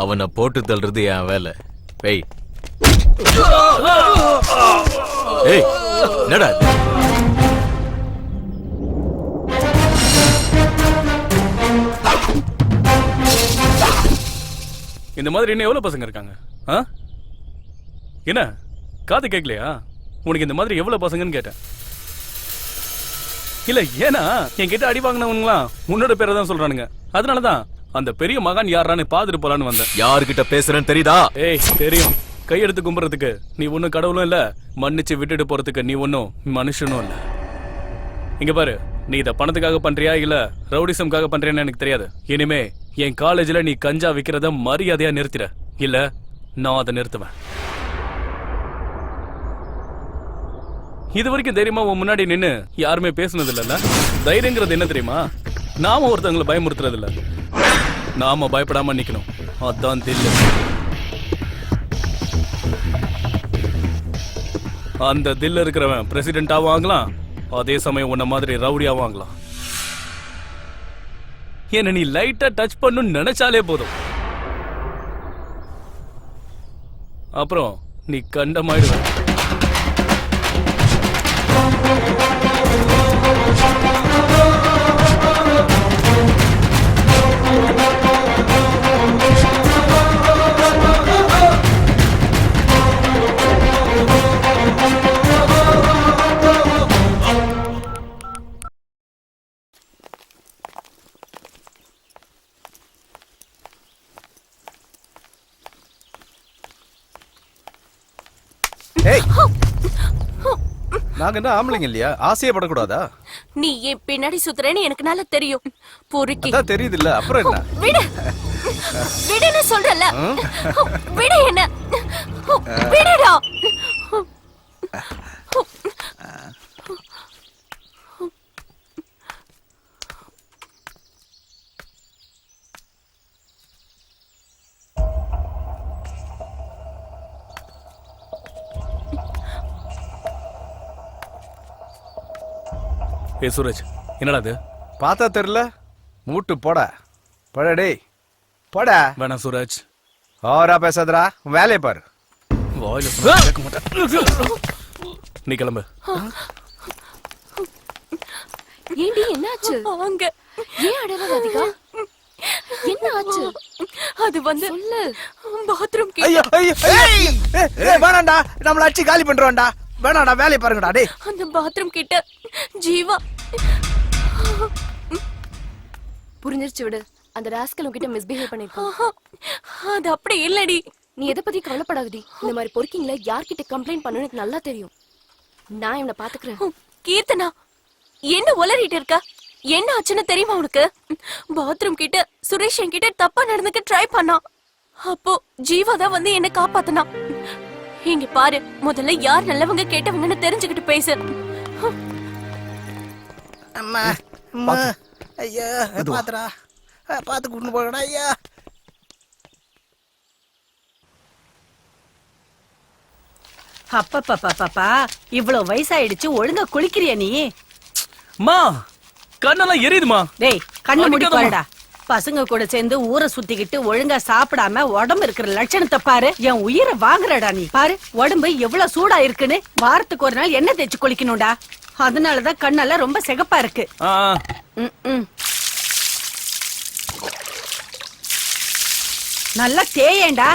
அவனை போட்டு தள்ளுறது என் வேலை. வெய். ஏய், என்னடா இது? இந்த மாதிரி இன்னும் எவ்வளவு பசங்க இருக்காங்க? ஆ? என்ன காது கேட்கலையா? உனக்கு இந்த மாதிரி எவ்வளவு பசங்கன்னு கேட்டேன். இல்ல ஏன்னா என்கிட்ட அடி வாங்கினவங்களாம் உன்னோட பேரை தான் சொல்றானுங்க. அதனாலதான் அந்த பெரிய மகான் யாரான்னு பாத்துட்டு போலான்னு வந்தேன். யாருகிட்ட பேசுறேன்னு தெரியுதா? ஏய் தெரியும். கையெடுத்து கும்புறதுக்கு நீ ஒன்னும் கடவுளும் இல்ல, மன்னிச்சு விட்டுட்டு போறதுக்கு நீ ஒன்னும் மனுஷனும் இல்ல. இங்க பாரு, நீ இத பணத்துக்காக பண்றியா இல்ல ரவுடிசம்காக பண்றியான்னு எனக்கு தெரியாது. இனிமே என் காலேஜ்ல நீ கஞ்சா விக்கிறத மரியாதையா நிறுத்திட, இல்ல நான் அதை நிறுத்துவேன். இது வரைக்கும் தைரியமா உன் முன்னாடி நின்னு யாருமே பேசுனது இல்லல்ல. தைரியங்கிறது என்ன தெரியுமா? நாம ஒருத்தவங்களை பயமுறுத்துறது இல்ல, நாம பயப்படாம நிக்கணும். அதான் தில்லு. அந்த தில் இருக்கிறவன் பிரசிடென்டாவும் ஆகலாம், அதே சமயம் உன்ன மாதிரி ரவுடியாவும் ஆகலாம். என்ன நீ லைட்டா டச் பண்ணு நினைச்சாலே போதும், அப்புறம் நீ கண்டமாயிடுவ. நாங்க என்ன ஆம்பளைங்க இல்லையா? ஆசையே படக்கூடாதா? நீ என் பின்னாடி சுத்துறேன்னு எனக்கு நல்லா தெரியும். பொறுக்கி அதான் தெரியுது இல்ல, அப்புறம் என்ன? விடு விடுன்னு சொல்றல. விடு என்ன, விடுடா. ஏ சூரஜ், என்னடா அது? பார்த்தா தெரியல, மூட்டு போட போட. டேய் போட. வேணாம் சூரஜ், ஓவரா பேசாதடா, வேலையை பாரு. வாயில சொன்னா கேட்க மாட்டேன். நீ கிளம்பு. ஏண்டி என்னாச்சு? அங்க ஏன் அடல ராதிகா? என்ன ஆச்சு? அது வந்து பாத்ரூம் ஐயோ ஐயோ ஏய் வேணாம்டா, நம்மள அடிச்சு காலி பண்றோம்டா. வேணாம்டா, வேலையை பாருங்கடா. டேய் அந்த பாத்ரூம் கிட்ட ஜீவா. புரிஞ்சிருச்சு, விடு. அந்த ராஸ்கல் உன்கிட்ட மிஸ்பிஹேவ் பண்ணிருக்கான். அது அப்படி இல்லடி. நீ எதை பத்தி கவலைப்படாதடி. இந்த மாதிரி பொறுக்கிங்கள யார்கிட்ட கம்ப்ளைண்ட் பண்ணு எனக்கு நல்லா தெரியும். நான் இவனை பாத்துக்கிறேன். கீர்த்தனா, என்ன உளறிட்டு இருக்க? என்ன ஆச்சுன்னு தெரியுமா உனக்கு? பாத்ரூம் கிட்ட சுரேஷ் என்கிட்ட தப்பா நடந்துக்க ட்ரை பண்ணான். அப்போ ஜீவா தான் வந்து என்ன காப்பாத்தனா. இங்க பாரு, முதல்ல யார் நல்லவங்க கேட்டவங்கன்னு தெரிஞ்சுக்கிட்டு பேசு. அம்மா அம்மா ஐயா பாத்துடா, பாத்து கூட்டு போறடா ஐயா. அப்பப்பா, இவ்வளவு வயசாயிடுச்சு, ஒழுங்கா குளிக்கிறியா நீ? மா கண்ணெல்லாம் எரியுதுமா. டேய் கண்ணு மூடி பாருடா. பசங்க கூட சேர்ந்து ஊரை சுத்திக்கிட்டு ஒழுங்கா சாப்பிடாம உடம்பு இருக்கிற லட்சணத்தை பாரு. என் உயிரை வாங்குறடா நீ. பாரு உடம்பு எவ்வளவு சூடா இருக்குன்னு. வாரத்துக்கு ஒரு நாள் எண்ணெய் தேய்ச்சு குளிக்கணும்டா. அதனாலதான் கண்ணெல்லாம் ரொம்ப சிகப்பா இருக்கு. நல்லா தேயேண்டா.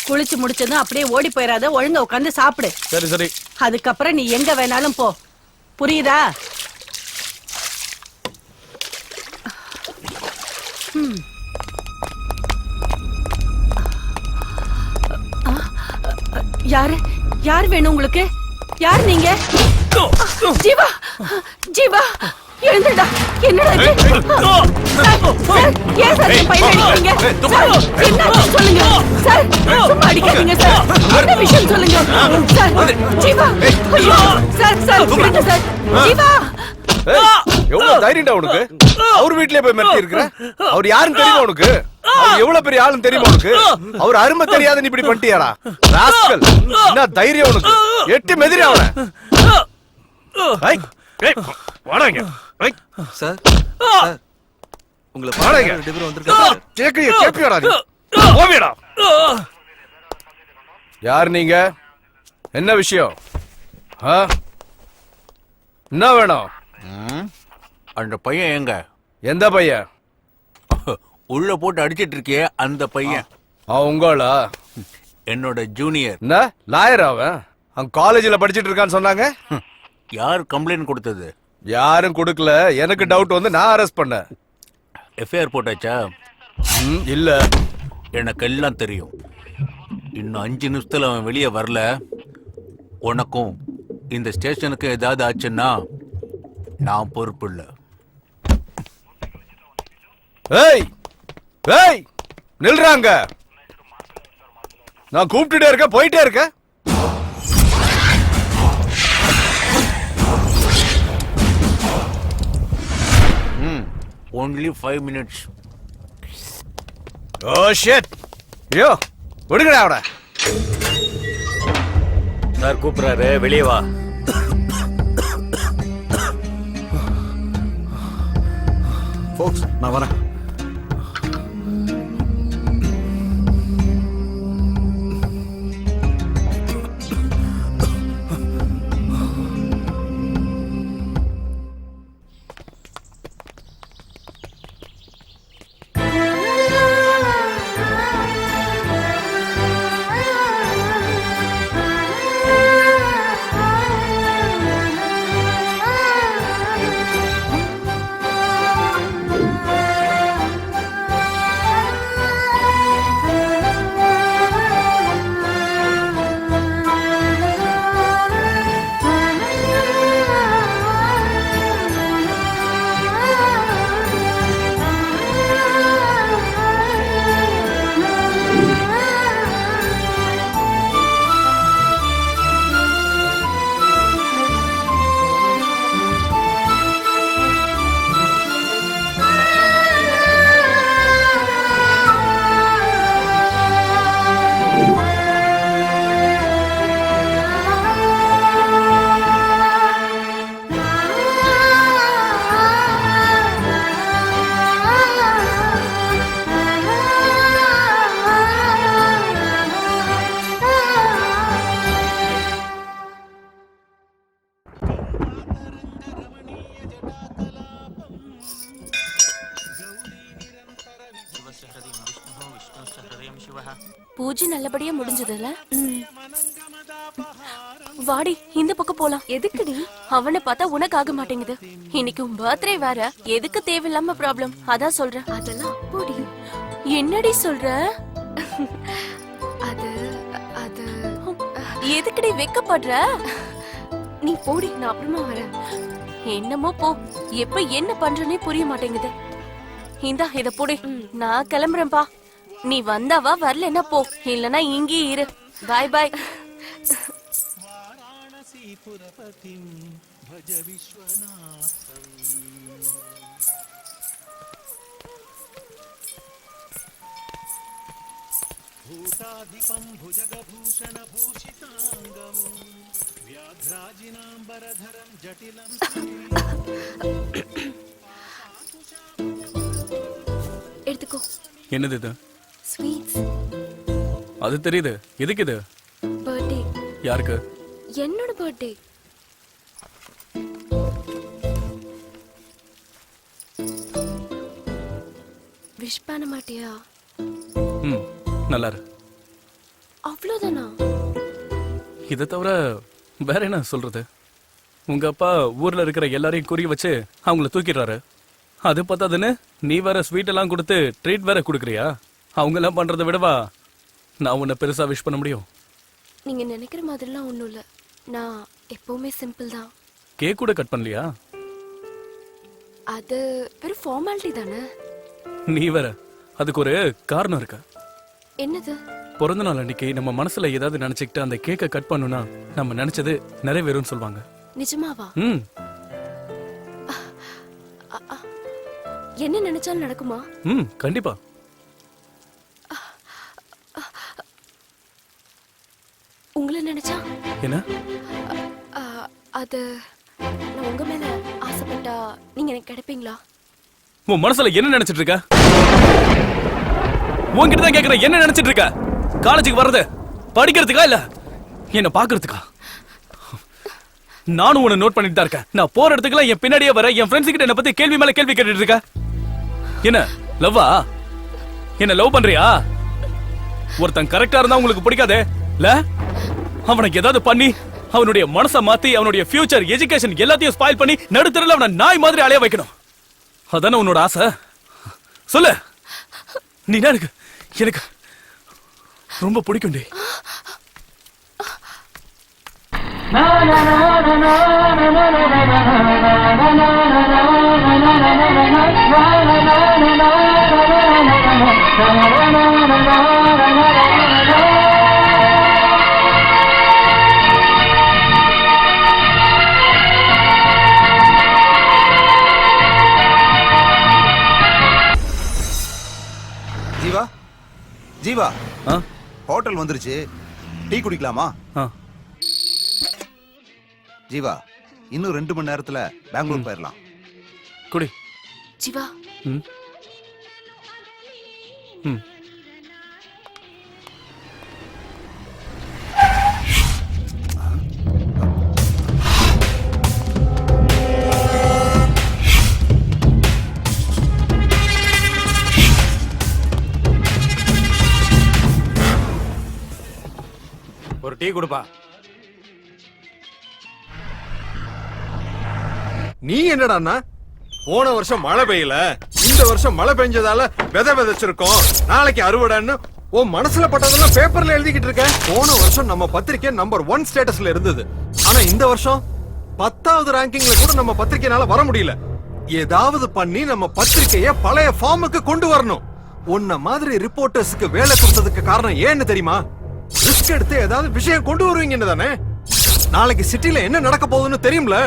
குளிச்சு முடிச்சதும் அப்படியே ஓடி போயிடாத, ஒழுங்கா உட்காந்து சாப்பிடு. சரி சரி. அதுக்கப்புறம் நீ எங்க வேணாலும் போ, புரியுதா? யாரு யார் வேணும் உங்களுக்கு? யார் நீங்க? ஜீவா ஜீவா எழுந்துடா. என்னடா இது? சார், ஏன் சார் என் பையனை அடிக்கிறீங்க? சார், என்னாச்சு சொல்லுங்க. சார், சும்மா அடிக்காதீங்க சார். என்ன விஷயம் சொல்லுங்க. சார், ஜீவா. ஐயோ, சார், விடுங்க சார். ஜீவா. எவ்வளவு தைரியம்டா உனக்கு? அவர் வீட்லயே போய் மிரட்டி இருக்கிற? அவர் யாருன்னு தெரியுமா உனக்கு? அவர் எவ்வளவு பெரிய ஆளுன்னு தெரியுமா உனக்கு? அவர் அருமை தெரியாத நீ இப்படி பண்ணிட்டியாடா ராஸ்கல். என்ன தைரியம் உனக்கு? எட்டி மெதிரி அவனை. ஐ, ஏய், வாடாங்க. ஐ, சார் உங்களை வாடாங்க. ரெண்டு பேரும் வந்திருக்காங்க. கேப்பியாடா நீ? போவியடா. யார் நீங்க? என்ன விஷயம்? ஆ? என்ன வேணும்? அந்த பையன் எங்க? எந்த பையன்? உள்ள போட்டு அடிச்சிட்டு இருக்கியே அந்த பையன். உங்களா? என்னோட ஜூனியர். என்ன லாயர் அவன்? அவன் காலேஜ்ல படிச்சிட்டு இருக்கான்னு சொன்னாங்க. யார் கம்ப்ளைண்ட் கொடுத்தது? யாரும் கொடுக்கல. எனக்கு டவுட் வந்து நான் அரெஸ்ட் பண்ணேன். எஃப்ஐஆர் போட்டாச்சா? இல்ல. எனக்கு எல்லாம் தெரியும். இன்னும் 5 நிமிஷத்துல அவன் வெளியே வரல, உனக்கும் இந்த ஸ்டேஷனுக்கு ஏதாவது ஆச்சுன்னா நான் பொறுப்பு இல்லை. ஏய் ஏய் நில்றாங்க. நான் கூப்பிட்டுட்டே இருக்கேன், போயிட்டே இருக்கேன். only 5 minutes. Oh shit. ஐயோ விடுங்கடா அவட. சார் கூப்பிடுறாரு, வெளியே வா. ஃபோக்ஸ் நான் வரேன். பூஜை நல்லபடியா முடிஞ்சதுல. வாடி இந்த பக்கம் போலாம். எதுக்குடி? அவனை பார்த்தா உனக்கு ஆக மாட்டேங்குது. இன்னைக்கு உன் பர்த்டே வேற. எதுக்கு தேவையில்லாம ப்ராப்ளம்? அதான் சொல்றேன். அதெல்லாம் அப்போடி. என்னடி சொல்ற? அது அது எதுக்குடி வெக்கப்படுற? நீ போடி, நான் அப்புறமா வரேன். என்னமோ போ. எப்ப என்ன பண்றனே புரிய மாட்டேங்குது. இந்தா இத போடி. நான் கிளம்புறேன்பா. நீ வந்தாவா, வரலன்னா போ. இல்லனா இங்கேயே இரு. பாய் பாய். భూతాధిపం భుజగభూషణ భూషితాంగం వ్యాఘ్రాజినాంబరధరం జటిలం. எடுத்துக்கோ. என்னது இது? ஸ்வீட்ஸ். அது தெரியுது. எதுக்கு இது? பர்த்டே. யாருக்கு? என்னோட பர்த்டே. விஷ் பண்ண மாட்டியா? நல்லா இரு. அவ்வளவுதானா? இதை தவிர வேற என்ன சொல்றது? உங்க அப்பா ஊர்ல இருக்கிற எல்லாரையும் குறி வச்சு அவங்கள தூக்கிடுறாரு. அது பத்தாதுன்னு நீ வேற ஸ்வீட் எல்லாம் கொடுத்து ட்ரீட் வேற கொடுக்குறியா? அவங்க எல்லாம் பண்றதை விடவா நான் உன்னை பெருசா விஷ் பண்ண முடியும்? நீங்க நினைக்கிற மாதிரிலாம் ஒண்ணும் இல்ல. நான் எப்பவுமே சிம்பிள் தான். கேக் கூட கட் பண்ணலையா? அது வெறும் ஃபார்மாலிட்டி தானே. நீ வேற. அதுக்கு ஒரு காரணம் இருக்கு. என்னது? பிறந்த நாள் அன்னைக்கு நம்ம மனசுல ஏதாவது நினைச்சுக்கிட்டு அந்த கேக்கை கட் பண்ணுனா நம்ம நினைச்சது நிறைவேறும்னு சொல்லுவாங்க. நிஜமாவா? ம். என்ன நினைச்சாலும் நடக்குமா? ம், கண்டிப்பா. என்ன? அது நான் உங்க மேல ஆசைப்பட்டா நீங்க எனக்கு கிடைப்பீங்களா? உன் மனசுல என்ன நினைச்சிட்டு இருக்க? உன்கிட்ட தான் கேக்குறேன், என்ன நினைச்சிட்டு இருக்க? காலேஜுக்கு வர்றது படிக்கிறதுக்கா இல்ல என்ன பாக்குறதுக்கா? நானும் உன்னை நோட் பண்ணிட்டு தான் இருக்கேன். நான் போற இடத்துக்குலாம் என் பின்னாடியே வர என் ஃப்ரெண்ட்ஸ் கிட்ட என்ன பத்தி கேள்வி மேல கேள்வி கேட்டுட்டு இருக்க. என்ன லவ்வா? என்ன லவ் பண்றியா? ஒருத்தன் கரெக்டா இருந்தா உங்களுக்கு பிடிக்காதே இல்ல? அவனுக்கு ஏதாவது பண்ணி அவனுடைய மனசை மாத்தி அவனுடைய ஃபியூச்சர் எஜுகேஷன் எல்லாத்தையும் ஸ்பாயில் பண்ணி நடுத்தரல அவனை நாய் மாதிரி அலைய வைக்கணும். அதானே உன்னோட ஆசை? சொல்லு. நீ எனக்கு ரொம்ப பிடிக்கும் டி. ஜீவா ஜீவா, ஹோட்டல் வந்துருச்சு, டீ குடிக்கலாமா? ஜீவா, இன்னும் 2 மணி நேரத்துல பெங்களூர் போயிடலாம். குடி. ஜீவா. ஒரு டீ கொடுப்பா. நீ என்னடான்னா போன வருஷம் மழை பெய்யல, இந்த வருஷம் மழை பெஞ்சதால விதை விதைச்சிருக்கோம், நாளைக்கு அறுவடைன்னு உன் மனசுல பட்டதெல்லாம் பேப்பர்ல எழுதிக்கிட்டு இருக்க. போன வருஷம் நம்ம பத்திரிக்கை நம்பர் 1 ஸ்டேட்டஸ்ல இருந்தது. ஆனா இந்த வருஷம் 10வது ரேங்கிங்ல கூட நம்ம பத்திரிக்கைனால வர முடியல. ஏதாவது பண்ணி நம்ம பத்திரிக்கைய பழைய ஃபார்முக்கு கொண்டு வரணும். உன்ன மாதிரி ரிப்போர்ட்டர்ஸ்க்கு வேலை கொடுத்ததுக்கு காரணம் ஏன்னு தெரியுமா? ரிஸ்க் எடுத்து ஏதாவது விஷயம் கொண்டு வருவீங்கன்னு தானே. நாளைக்கு சிட்டில என்ன நடக்க போகுதுன்னு தெரியும்ல.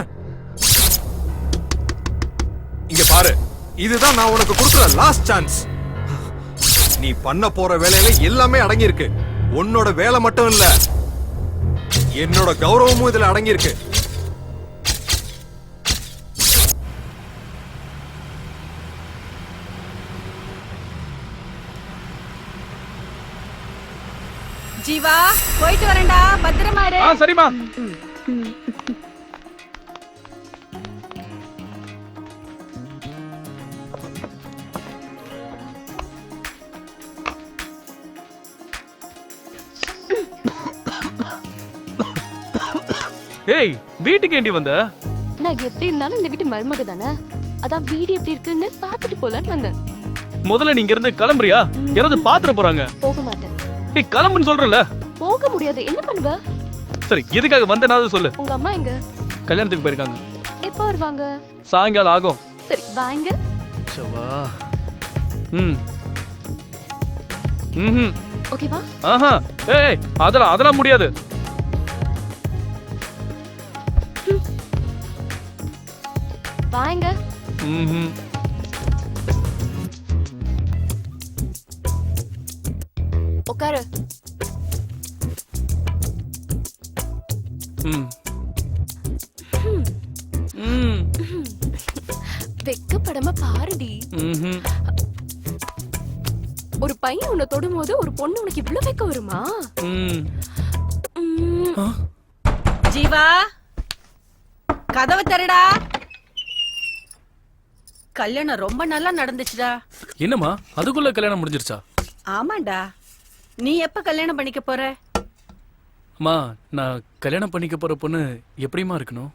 இங்க பாரு, இதுதான் நான் உனக்கு கொடுக்கிற லாஸ்ட் சான்ஸ். நீ பண்ண போற வேலையில எல்லாமே அடங்கி இருக்கு. உன்னோட வேலை மட்டும் இல்ல, என்னோட கௌரவமும் இதுல அடங்கி இருக்கு. ஜீவா, போயிட்டு வரேன்டா, பத்திரமா இரு. சரிமா. ஏய், வீட்டுக்கு ஏண்டி வந்த? நான் எப்படி இருந்தாலும் இந்த வீட்டு மருமக தானே, அதான் வீடு எப்படி இருக்குன்னு பாத்துட்டு போலான்னு வந்தேன். முதல்ல நீங்க இருந்து கிளம்புறியா? யாராவது பாத்துற போறாங்க. போக மாட்டேன். ஏய், கிளம்புன்னு சொல்றல. போக முடியாது, என்ன பண்ணுவ? சரி, எதுக்காக வந்தனாவது சொல்லு. உங்க அம்மா எங்க? கல்யாணத்துக்கு போயிருக்காங்க. எப்போ வருவாங்க? சாயங்காலம் ஆகும். சரி, வாங்க. சவா. ஓகேவா? ஆஹா. ஏய், அதெல்லாம் முடியாது. வாங்க. உட்காரு. வெக்கப்படாம பாருடி. ஒரு பையன் உன்னை தொடும் போது ஒரு பொண்ணு உனக்கு இவ்வளவு வெக்க வருமா? ஜீவா, கதவை தரடா. கல்யாணம் ரொம்ப நல்லா நடந்துச்சுடா. என்னம்மா, அதுக்குள்ள கல்யாணம் முடிஞ்சிருச்சா? ஆமாண்டா. நீ எப்ப கல்யாணம் பண்ணிக்க போற? அம்மா, நான் கல்யாணம் பண்ணிக்க போற பொண்ணு எப்படிமா இருக்கணும்?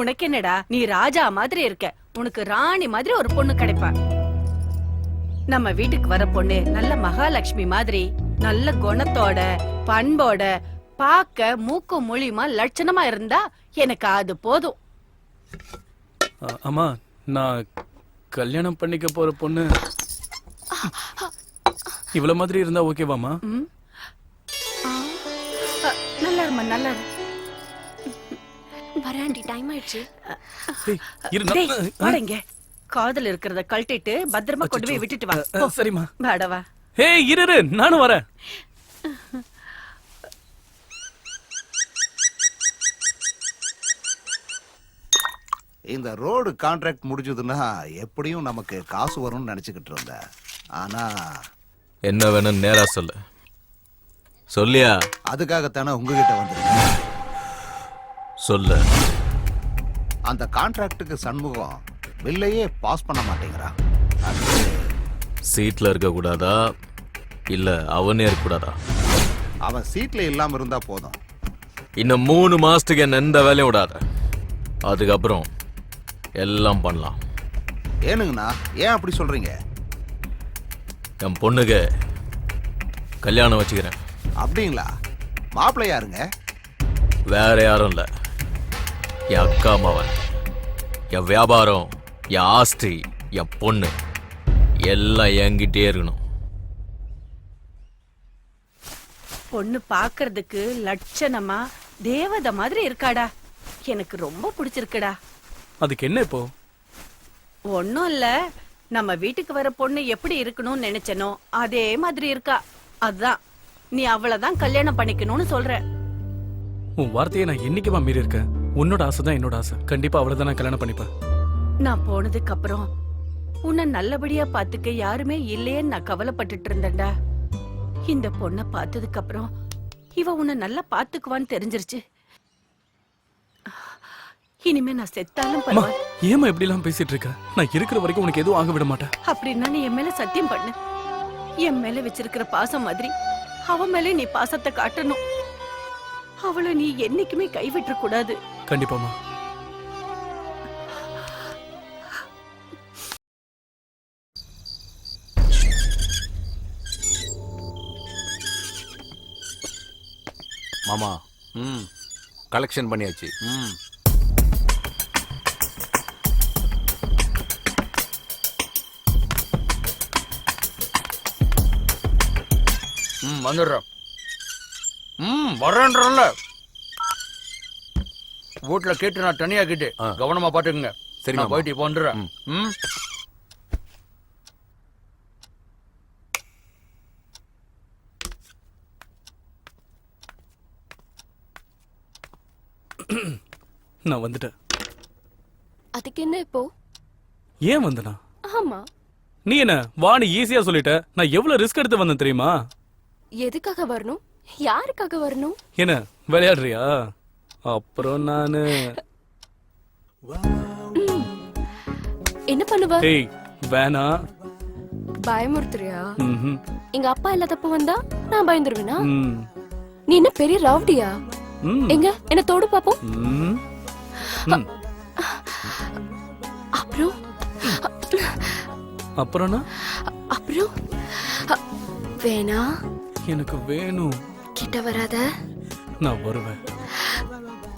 உனக்கு என்னடா, நீ ராஜா மாதிரி இருக்க. உனக்கு ராணி மாதிரி ஒரு பொண்ணு கிடைப்பா. நம்ம வீட்டுக்கு வர பொண்ணு நல்ல மகாலட்சுமி மாதிரி, நல்ல குணத்தோட பண்போட, பார்க்க மூக்கும் மொழியுமா லட்சணமா இருந்தா எனக்கு அது போதும். அம்மா, நான் கல்யாணம் பண்ணிக்க போற பொண்ணு இவ்வளவு மாதிரி இருந்தா ஓகேவாமா? நல்லா இருமா, நல்லா இரு. வராண்டி, டைம் ஆயிடுச்சு. வாடங்க. காதல் இருக்கிறத கழட்டிட்டு பத்திரமா கொண்டு போய் விட்டுட்டு வா. சரிம்மா. வாடவா. ஏய், இரு, நானும் வரேன். இந்த ரோடு கான்ட்ராக்ட் முடிஞ்சதுன்னா எப்படியும் நமக்கு காசு வரும்னு நினைச்சுக்கிட்டு இருந்தேன். ஆனா என்ன வேணும்னு நேரா சொல்லு. சொல்லியா? அதுக்காகத்தானே உங்ககிட்ட வந்திருக்கேன். சொல்லு. அந்த கான்ட்ராக்டுக்கு சண்முகம் பில்லையே பாஸ் பண்ண மாட்டேங்கிறான். சீட்ல இருக்க கூடாதா இல்ல அவனே இருக்க கூடாதா? அவன் சீட்ல இல்லாம இருந்தா போதும். இன்னும் 3 மாசத்துக்கு என்ன எந்த வேலையும் விடாத. அதுக்கப்புறம் எல்லாம் பண்ணலாம். ஏனுங்கண்ணா ஏன் அப்படி சொல்றீங்க? என் பொண்ணுக்கு கல்யாணம் வச்சுக்கிறேன். அப்படிங்களா? மாப்பிள்ளை யாருங்க? வேற யாரும் இல்ல, என் அக்கா மாவன். என் வியாபாரம், என் ஆஸ்தி, என் பொண்ணு எல்லாம் என்கிட்டே இருக்கணும். பொண்ணு பாக்குறதுக்கு லட்சணமா தேவதை மாதிரி இருக்காடா. எனக்கு ரொம்ப பிடிச்சிருக்குடா. அதுக்கு என்ன இப்போ? ஒன்னும் இல்ல, நம்ம வீட்டுக்கு வர பொண்ணு எப்படி இருக்கணும்னு நினைச்சனோ அதே மாதிரி இருக்கா. அதான் நீ அவளதான் கல்யாணம் பண்ணிக்கணும்னு சொல்ற. உன் வார்த்தையை நான் என்னைக்குமா மீறி இருக்கேன்? உன்னோட ஆசை தான் என்னோட ஆசை. கண்டிப்பா அவளை தான் நான் கல்யாணம் பண்ணிப்பேன். நான் போனதுக்கு அப்புறம் உன்னை நல்லபடியா பாத்துக்க யாருமே இல்லையேன்னு நான் கவலைப்பட்டுட்டு இருந்தேன்டா. இந்த பொண்ணை பார்த்ததுக்கு அப்புறம் இவ உன்னை நல்லா பாத்துக்குவான்னு தெரிஞ்சிருச்சு. இனிமே நான் செத்தாலும் பரவாயில்ல. ஏமா இப்படி எல்லாம் பேசிட்டு இருக்க? நான் இருக்கிற வரைக்கும் உனக்கு எதுவும் ஆக விட மாட்டேன். அப்படின்னா நீ என் மேல சத்தியம் பண்ணு. என் மேல வச்சிருக்கிற பாசம் மாதிரி அவ மேல நீ பாசத்தை காட்டணும். அவளை நீ என்னைக்குமே கைவிட்ட கூடாது. கண்டிப்பாமா. மாமா கலெக்ஷன் பண்ணியாச்சு. வந்துடுறேன். வரேன்றல வீட்டுல கேட்டு நான் தனியா கேட்டு கவனமா பாத்துக்குங்க. சரி, நான் போயிட்டு இப்போ வந்துடுறேன். நான் வந்துட்டேன். அதுக்கு என்ன இப்போ? ஏன் வந்தனா? ஆமா, நீ என்ன வாணி ஈஸியா சொல்லிட்ட. நான் எவ்வளவு ரிஸ்க் எடுத்து வந்தேன் தெரியுமா? எதுக்காக வரணும்? யாருக்காக வரணும்? என்ன விளையாடுறியா? அப்புறம் நானு என்ன பண்ணுவ? ஏய் வேணா. பயமுறுத்துறியா? ம்ஹும். எங்க அப்பா இல்லாதப்ப வந்தா நான் பயந்துருவேனா? ம். நீ என்ன பெரிய ரவுடியா? ம். எங்க என்ன தோடு பாப்போம். ம். ம். அப்புறம் அப்புறம்னா? அப்புறம் வேணா. எனக்கு வேணும். கிட்ட வராத. நான் வருவேன்.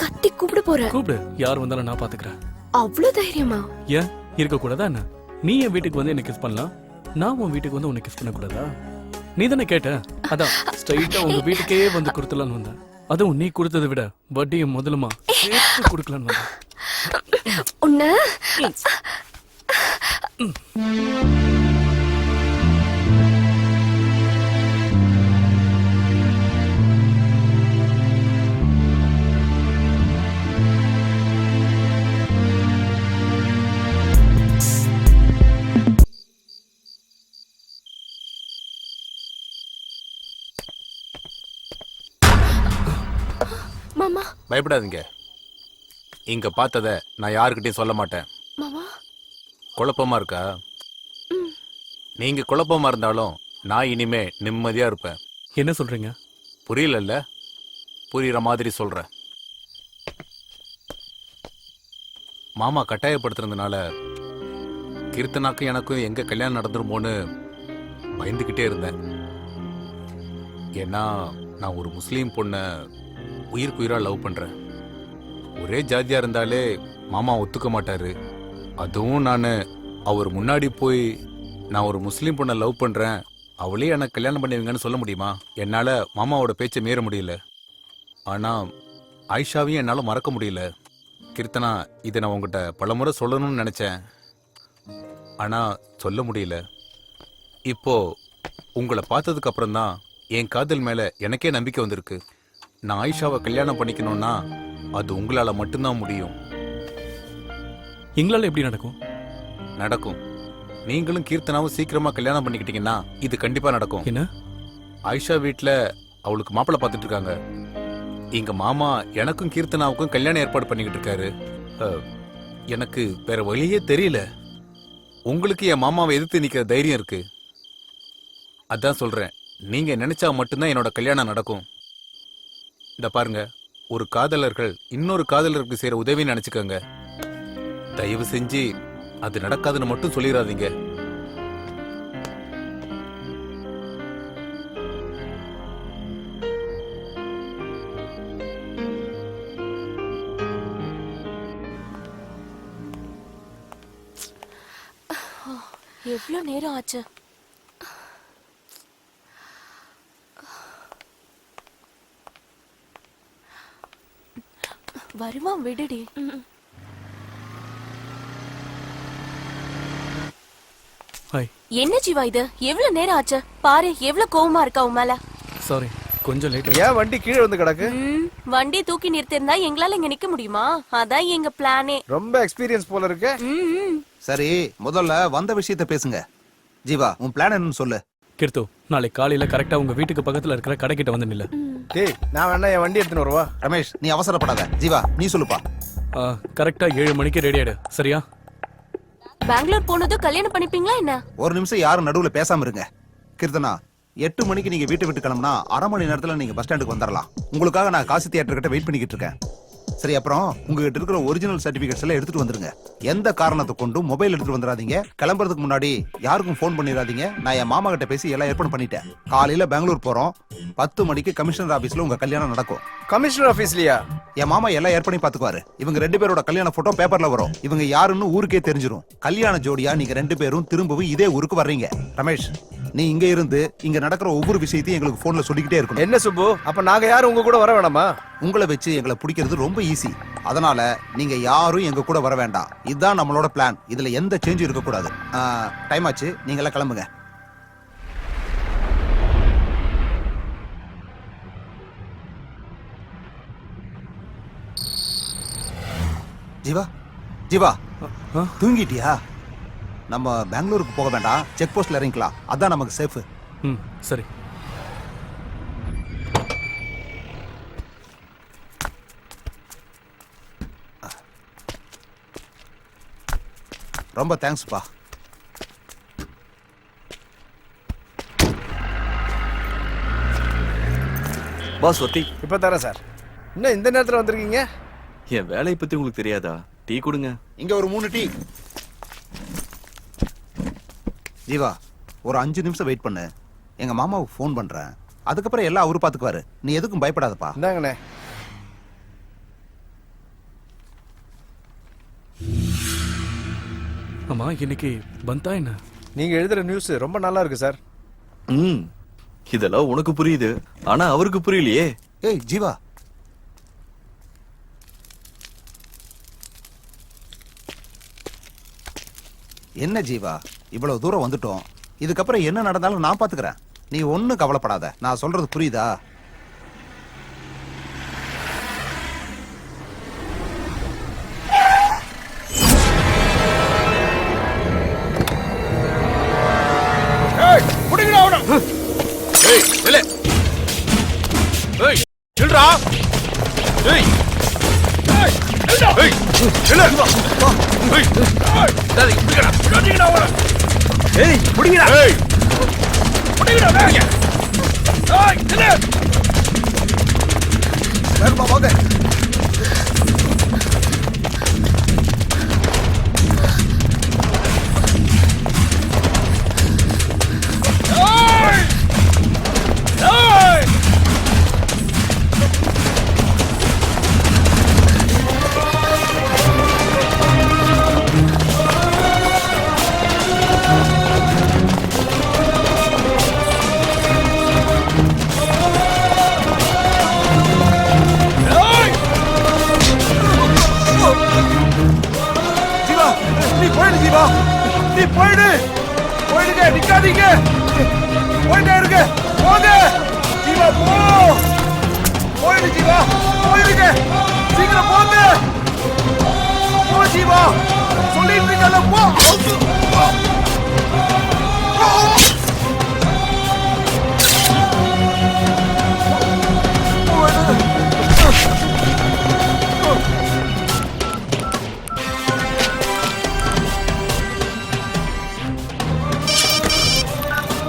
கத்தி கூப்பிட போற. கூப்பிடு. யார் வந்தாலும் நான் பாத்துக்கிறேன். அவ்வளவு தைரியமா? ஏன் இருக்க கூடாதா என்ன? நீ என் வீட்டுக்கு வந்து என்ன கிஸ் பண்ணலாம், நான் உன் வீட்டுக்கு வந்து உன்னை கிஸ் பண்ண கூடாதா? நீ தானே கேட்ட, அதான் ஸ்ட்ரைட்டா உங்க வீட்டுக்கே வந்து கொடுத்தலான்னு வந்தேன். அதுவும் நீ கொடுத்ததை விட வட்டியை முதலுமா சேர்த்து கொடுக்கலான்னு வந்தேன். உன்ன மாமா. பயப்படாதீங்க. இங்க பார்த்தத நான் யாருக்கிட்டையும் சொல்ல மாட்டேன். மாமா குழப்பமா இருக்கா? நீங்க குழப்பமா இருந்தாலும் நான் இனிமே நிம்மதியா இருப்பேன். என்ன சொல்றீங்க? புரியலல்ல? புரியுற மாதிரி சொல்றேன். மாமா கட்டாயப்படுத்துறதுனால கீர்த்தனாக்கும் எனக்கும் எங்க கல்யாணம் நடந்துருமோன்னு பயந்துகிட்டே இருந்தேன். ஏன்னா நான் ஒரு முஸ்லீம் பொண்ணை உயிர்க்குயிரா லவ் பண்றேன். ஒரே ஜாதியா இருந்தாலே மாமா ஒத்துக்க மாட்டாரு. அதுவும் நான் அவர் முன்னாடி போய் நான் ஒரு முஸ்லீம் பொண்ணை லவ் பண்றேன், அவளே எனக்கு கல்யாணம் பண்ணுவீங்கன்னு சொல்ல முடியுமா? என்னால மாமாவோட பேச்சை மீற முடியல. ஆனா ஆயிஷாவையும் என்னால மறக்க முடியல. கீர்த்தனா, இதை நான் உங்ககிட்ட பலமுறை சொல்லணும்னு நினைச்சேன், ஆனா சொல்ல முடியல. இப்போ உங்களை பார்த்ததுக்கு அப்புறம் தான் என் காதல் மேல எனக்கே நம்பிக்கை வந்திருக்கு. நான் ஆயிஷாவை கல்யாணம் பண்ணிக்கணும்னா அது உங்களால மட்டும்தான் முடியும். எங்களால எப்படி நடக்கும்? நடக்கும். நீங்களும் கீர்த்தனாவும் சீக்கிரமா கல்யாணம் பண்ணிக்கிட்டீங்கன்னா இது கண்டிப்பா நடக்கும். என்ன? ஆயிஷா வீட்ல அவளுக்கு மாப்பிள்ளை பார்த்துட்டு இருக்காங்க. எங்க மாமா எனக்கும் கீர்த்தனாவுக்கும் கல்யாணம் ஏற்பாடு பண்ணிக்கிட்டு இருக்காரு. எனக்கு வேற வழியே தெரியல. உங்களுக்கு என் மாமாவை எதிர்த்து நிக்கிற தைரியம் இருக்கு. அதான் சொல்றேன், நீங்க நினைச்சா மட்டும்தான் என்னோட கல்யாணம் நடக்கும். இந்த பாருங்க, ஒரு காதலர்கள் இன்னொரு காதலருக்கு செய்யற உதவின்னு நினைச்சுக்கோங்க. தயவு செஞ்சு அது நடக்காதுன்னு மட்டும் சொல்லிடாதீங்க. எவ்வளவு நேரம் ஆச்சு? வருவான், விடுடி. என்ன ஜீவா இது? எவ்வளவு நேரம் ஆச்சு பாரு. எவ்வளவு கோவமா இருக்கா உன் மேல. சாரி, கொஞ்சம் லேட். ஏன் வண்டி கீழே வந்து கிடக்கு? வண்டி தூக்கி நிறுத்திருந்தா எங்களால இங்க நிக்க முடியுமா? அதான் எங்க பிளானே. ரொம்ப எக்ஸ்பீரியன்ஸ் போல இருக்கு. சரி, முதல்ல வந்த விஷயத்த பேசுங்க. ஜீவா, உன் பிளான் என்னன்னு சொல்லு. கீர்த்து, நாளை காலையில கரெக்டா உங்க வீட்டுக்கு பக்கத்துல இருக்கிற கடை கிட்ட வந்து நில்லு. டேய், நான் வேணா என் வண்டி எடுத்துன்னு வருவா. ரமேஷ், நீ அவசரப்படாத. ஜீவா, நீ சொல்லுப்பா. கரெக்டா 7 மணிக்கு ரெடி ஆயிடு, சரியா? பெங்களூர் போனதும் கல்யாணம் பண்ணிப்பீங்களா என்ன? ஒரு நிமிஷம் யாரும் நடுவுல பேசாம இருங்க. கீர்த்தனா, 8 மணிக்கு நீங்க வீட்டை விட்டு கிளம்புனா 1/2 மணி நேரத்துல நீங்க பஸ் ஸ்டாண்டுக்கு வந்துடலாம். உங்களுக்காக நான் காசி தியேட்டர் கிட்ட வெயிட் பண்ணிக்கிட்டு இருக்கேன். சரி, அப்புறம் உங்ககிட்ட இருக்கிற ஒரிஜினல் சர்டிபிகேட்ஸ் எல்லாம் எடுத்துட்டு வந்துருங்க. எந்த காரணத்தை கொண்டும் மொபைல் எடுத்துட்டு வந்துடாதீங்க. கிளம்புறதுக்கு முன்னாடி யாருக்கும் ஃபோன் பண்ணிடாதீங்க. நான் என் மாமா கிட்ட பேசி எல்லாம் ஏற்பாடு பண்ணிட்டேன். காலையில பெங்களூர் போறோம். 10 மணிக்கு கமிஷனர் ஆபீஸ்ல உங்க கல்யாணம் நடக்கும். கமிஷனர் ஆபீஸ்லயா? என் மாமா எல்லாம் ஏற்பாடு பாத்துக்குவாரு. இவங்க 2 பேரோட கல்யாண போட்டோ பேப்பர்ல வரும். இவங்க யாருன்னு ஊருக்கே தெரிஞ்சிரும். கல்யாண ஜோடியா நீங்க 2 பேரும் திரும்பவும் இதே ஊருக்கு வர்றீங்க. ரமேஷ், நீ இங்க இருந்து இங்க நடக்கிற ஒவ்வொரு விஷயத்தையும் எங்களுக்கு போன்ல சொல்லிக்கிட்டே இருக்கணும். என்ன சுப்பு, அப்ப நாங்க யாரும் உங்க கூட வர வேணாமா? உங்களை வச்சு எங்களை பிடிக்கிறது ரொம்ப ஈஸி. அதனால நீங்க யாரும் எங்க கூட வர வேண்டாம். இதுதான் நம்மளோட பிளான். இதுல எந்த சேஞ்சும் இருக்க கூடாது. டைம் ஆச்சு, நீங்க எல்லாம் கிளம்புங்க. ஜீவா, ஜீவா, தூங்கிட்டியா? நம்ம பெங்களூருக்கு போக வேண்டாம், செக் போஸ்ட்ல இறங்கிக்கலாம். அதான் நமக்கு சேஃப். சரி. ரொம்ப தேங்க்ஸ்ப்பா. பாஸ் ஒத்தி. இப்ப தரேன் சார். இன்னும் இந்த நேரத்துல வந்திருக்கீங்க? என் வேலையை பத்தி உங்களுக்கு தெரியாதா? டீ கொடுங்க. இங்க ஒரு 3 டீ. ஜீவா, ஒரு 5 நிமிஷம் வெயிட் பண்ணு. எங்க மாமாவுக்கு ஃபோன் பண்றேன். அதுக்கப்புறம் எல்லாம் அவரு பாத்துக்குவாரு. நீ எதுக்கும் பயப்படாதப்பா. இந்தாங்கண்ணே. ஆமா, இன்னைக்கு பந்தா என்ன? நீங்க எழுதுற நியூஸ் ரொம்ப நல்லா இருக்கு சார். இதெல்லாம் உனக்கு புரியுது, ஆனா அவருக்கு புரியலையே. ஏய் ஜீவா, என்ன ஜீவா, இவ்வளவு தூரம் வந்துட்டோம். இதுக்கப்புறம் என்ன நடந்தாலும் நான் பாத்துக்கிறேன். நீ ஒண்ணும் கவலைப்படாத. நான் சொல்றது புரியுதா? ஏய், வெளே. ஏய், நில்றா. ஏய். ஏய், நில்றா. ஏய், நில்லு. ஏய். டேய், புடிங்கடா. புடிங்கடா அவன. ஏய், புடிங்கடா. ஏய். புடிங்கடா, புடிங்க. ஏய், நில்லு. வேகமா வாங்க. நீ போயிடு. போயிடுங்க, நிக்காதீங்க. போயிட்டே இருங்க. போங்க. ஜீவா போ. போயிடு ஜீவா. போயிடுங்க. சீக்கிரம் போங்க. போ ஜீவா.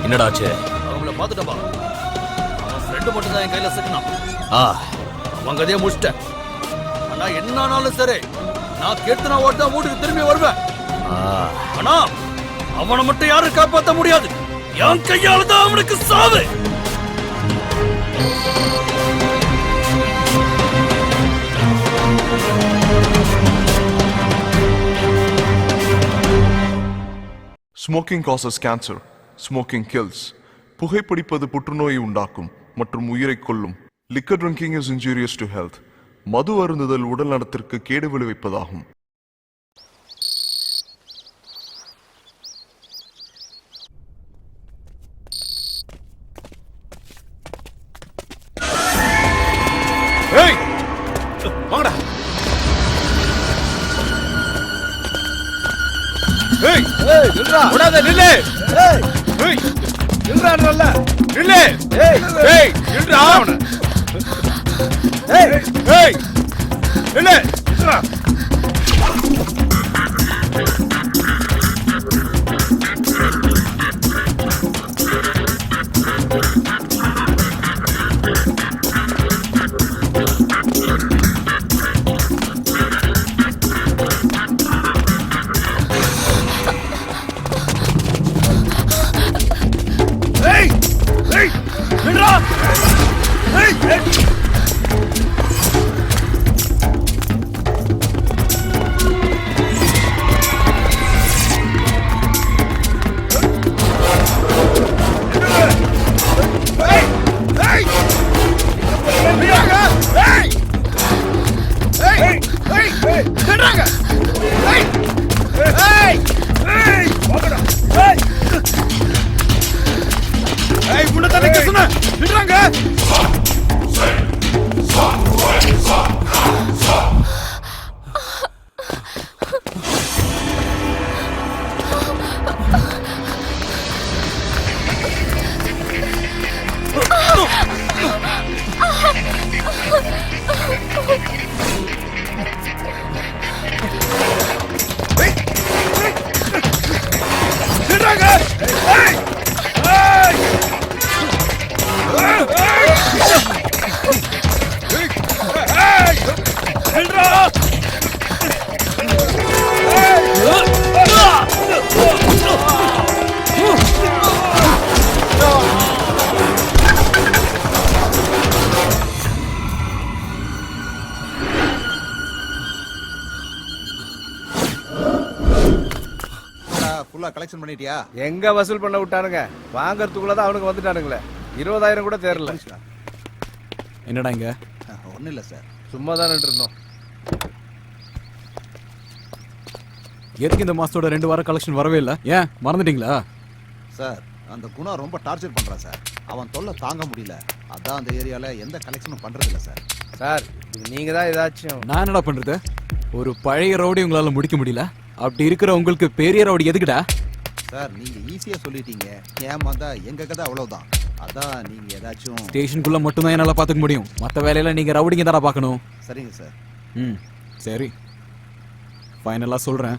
என்னடாச்சு? அவங்கள பாத்துட்டப்பா. அவன் ஃப்ரெண்டு மட்டும் தான் என் கையில சிக்கினான். அவங்க கதையை முடிச்சிட்டேன். ஆனா என்ன ஆனாலும் சரி, நான் கேட்டு நான் ஓட்டு தான் வீட்டுக்கு திரும்பி வருவேன். ஆனா அவனை மட்டும் யாரும் காப்பாற்ற முடியாது. என் கையால தான் அவனுக்கு சாவு. Smoking causes cancer. Smoking kills. புகைப்பிடிப்பது புற்றுநோயை உண்டாக்கும் மற்றும் உயிரை கொல்லும். Liquor drinking is injurious to health. மது அருந்துதல் உடல் நலத்திற்கு கேடு விளைவிப்பதாகும். ஏய் வாங்கடா. ஏய் ஏய் நில்றா. ஓடாத நில்லு. ஏய் ஏய் நில்றா நல்ல. நில்லு. ஏய் ஏய் நில்றா அவன. ஏய் ஏய் நில்லு. நில்றா. ஏய் ஏய் நில்றா. ஏய் ஏய் கலெக்ஷன் பண்ணிட்டியா? எங்க வசூல் பண்ண விட்டானுங்க? வாங்கறதுக்குள்ளதான் அவனுக்கு வந்துட்டானுங்களே. 20,000 கூட தேரல. என்னடா இங்க? ஒண்ணும் இல்ல சார், சும்மா தான் இருந்தோம். எதுக்கு இந்த மாசத்தோட 2 வாரம் கலெக்ஷன் வரவே இல்ல? ஏன் மறந்துட்டீங்களா? சார் அந்த குணா ரொம்ப டார்ச்சர் பண்றான் சார். அவன் தொல்லை தாங்க முடியல. அதான் அந்த ஏரியால எந்த கலெக்ஷனும் பண்றது இல்ல சார். சார் நீங்க தான் ஏதாச்சும். நான் என்னடா பண்றது? ஒரு பழைய ரவுடி உங்களால முடிக்க முடியல. அப்படி இருக்கிற உங்களுக்கு பெரிய ரவுடி எதுக்குடா? சார் நீங்க ஈஸியா சொல்லிட்டீங்க. ஏமாந்தா எங்க கதை அவ்வளவுதான். அதான் நீங்க ஏதாச்சும். ஸ்டேஷனுக்குள்ள மட்டும் தான் என்னால பாத்துக்க முடியும். மத்த வேலையில நீங்க ரவுடிங்க தானே பார்க்கணும். சரிங்க சார். சரி, ஃபைனலா சொல்றேன்.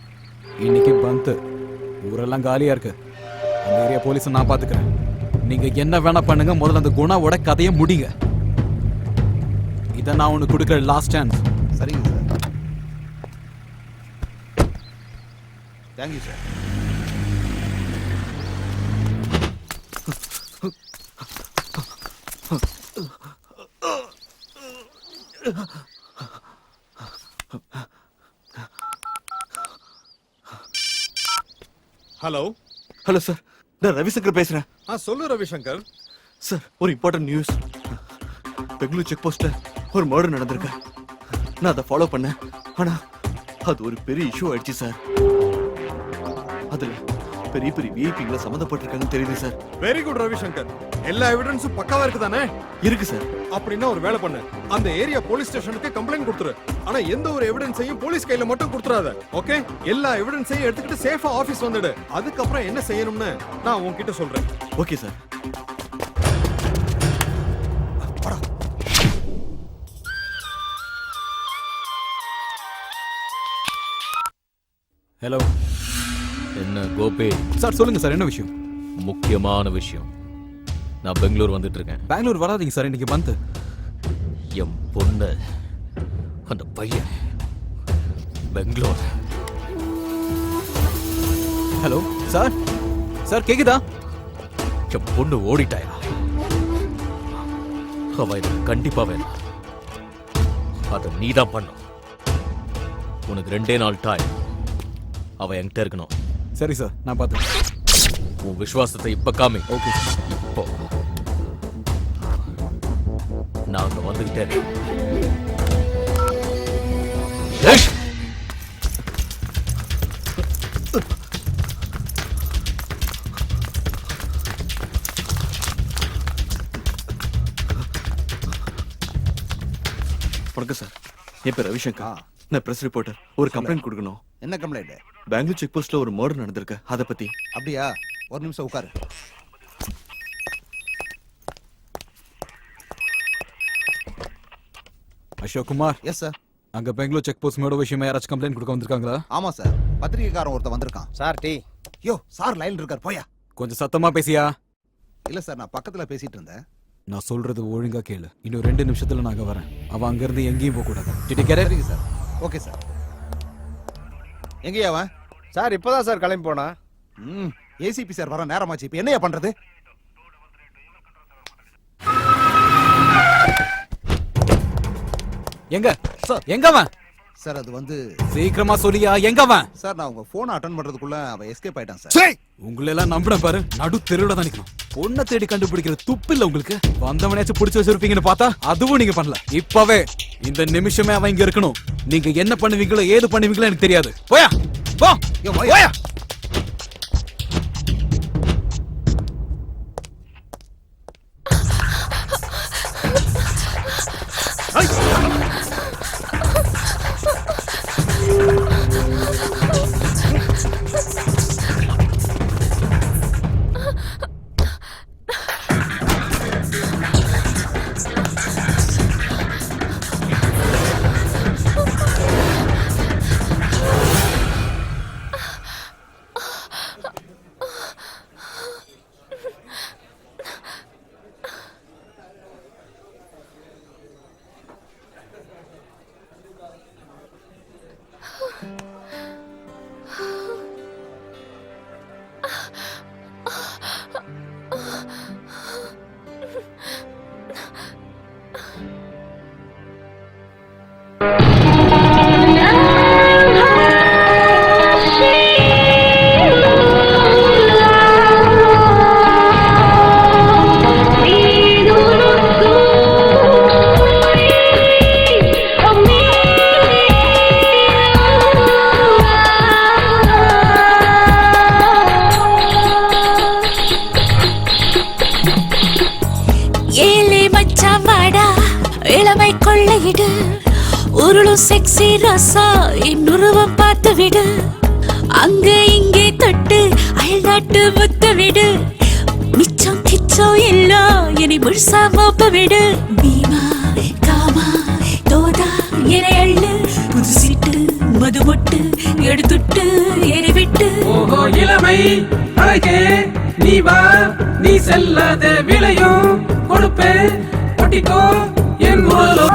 இன்னைக்கு பந்த் ஊரெல்லாம் காலியா இருக்கு. அந்த ஏரியா போலீஸ் நான் பாத்துக்கிறேன். நீங்க என்ன வேணா பண்ணுங்க. முதல்ல அந்த குணாவோட கதையை முடிங்க. இதை நான் உனக்கு கொடுக்குற லாஸ்ட் சான்ஸ். சரிங்க sir. Thank you sir. Hello hello sir, நான் ரவிசங்கர் பேசுறேன். சொல்லு ரவிசங்கர். சார் ஒரு இம்பார்ட்டன்ட் நியூஸ். பெங்களூர் செக் போஸ்ட்ல ஒரு மர்டர் நடந்திருக்கு. நான் அதை ஃபாலோ பண்ணேன். ஆனா அது ஒரு பெரிய இஷ்யூ ஆயிடுச்சு சார். அதுல பெரிய பெரிய விஐபிங்களை சம்மந்தப்பட்டிருக்காங்கன்னு தெரியுது சார். Very good Ravishankar. எல்லா எவிடன்ஸும் பக்காவா இருக்கு தானே? இருக்கு சார். அப்படின்னா ஒரு வேலை பண்ணு. அந்த ஏரியா போலீஸ் ஸ்டேஷனுக்கு கம்ப்ளைண்ட் கொடுத்துரு. ஆனா எந்த ஒரு எவிடன்ஸையும் போலீஸ் கையில மட்டும் கொடுத்துறாத. ஓகே? எல்லா எவிடன்ஸையும் எடுத்துக்கிட்டு சேஃபா ஆபீஸ் வந்துடு. அதுக்கப்புறம் என்ன செய்யணும்னு நான் உன்கிட்ட சொல்றேன். Okay sir. ஹலோ. என்ன கோபி? சார் சொல்லுங்க சார், என்ன விஷயம்? முக்கியமான விஷயம். நான் பெங்களூர் வந்துட்டு இருக்கேன். பெங்களூர் வராதீங்க சார், இன்னைக்கு பந்த். என் பொண்ணு, அந்த பையன் பெங்களூர். ஹலோ சார், சார் கேக்குதா? என் பொண்ணு ஓடிட்டாயா? அவ எனக்கு கண்டிப்பா வேணும். அதை நீதான் பண்ணும். உனக்கு 2 நாள் டைம். அவ என்கிட்ட இருக்கணும். சரி சார், நான் பார்த்து. உன் விசுவாசத்தை இப்ப காமி. ஓகே இப்போ நான் அங்க வந்துகிட்டே இருக்கேன். வணக்கம் சார், என் பேர் ரவிசங்கர். நான் பிரஸ் ரிப்போர்ட்டர். ஒரு கம்ப்ளைண்ட் கொடுக்கணும். என்ன கம்ப்ளைண்ட்? பெங்களூர் செக் போஸ்ட்ல ஒரு மர்டர் நடந்திருக்கு, அதை பத்தி. அப்படியா? ஒரு நிமிஷம் உட்காரு. அசோக் குமார். Yes sir. அங்க பெங்களூர் செக் போஸ்ட் மேட விஷயமா யாராச்சும் கம்ப்ளைண்ட் கொடுக்க வந்திருக்காங்களா? ஆமா சார், பத்திரிகைக்காரன் ஒருத்தன் வந்திருக்கான். Sir tea. யோ சார், லைன்ல இருக்கார், போயா. கொஞ்சம் சத்தமா பேசியா? இல்ல சார், நான் பக்கத்துல பேசிட்டு இருந்தேன். நான் சொல்றது ஒழுங்கா கேளு. இன்னும் 2 நிமிஷத்துல நான் அங்க வரேன். அவன் அங்க இருந்து எங்கேயும் போக கூடாது. சரிங்க சார். Okay sir. எங்கேயா அவன்? சார் இப்பதான் சார் கிளம்பி போனா. ஏசிபி சார் வர நேரமாச்சு. இப்ப என்னையா பண்றது? எங்க சார், எங்க அவன்? சார் அது வந்து சீக்கிரமா சொல்லியா, எங்க அவன்? சார் நான் உங்க போனை அட்டெண்ட் பண்றதுக்குள்ள அவன் எஸ்கேப் ஆயிட்டான் சார். உங்களை எல்லாம் நம்பின பாரு, நடு தெருவுல தான் நிக்கணும். பொண்ணை தேடி கண்டுபிடிக்கிற துப்பு இல்ல உங்களுக்கு. வந்தவனையாச்சும் பிடிச்சு வச்சிருப்பீங்கன்னு பார்த்தா அதுவும் நீங்க பண்ணல. இப்பவே இந்த நிமிஷமே அவன் இங்க இருக்கணும். நீங்க என்ன பண்ணுவீங்களோ ஏது பண்ணுவீங்களோ எனக்கு தெரியாது. போயா போ, போயா. கொள்ளையிடு உருளும் செக்ஸி ரசா இன்னுருவம் பார்த்து விடு அங்க இங்கே தொட்டு அயல்நாட்டு முத்த விடு மிச்சம் கிச்சம் எல்லாம் இனி முழுசா மோப்ப விடு பீமா காமா தோதா என அள்ளு புது சீட்டு மது மொட்டு எடுத்துட்டு எரி விட்டு ஓஹோ இளமை அழகே நீ வா நீ செல்லாத விளையும் கொடுப்பே ஒட்டிக்கோ என் குரலோ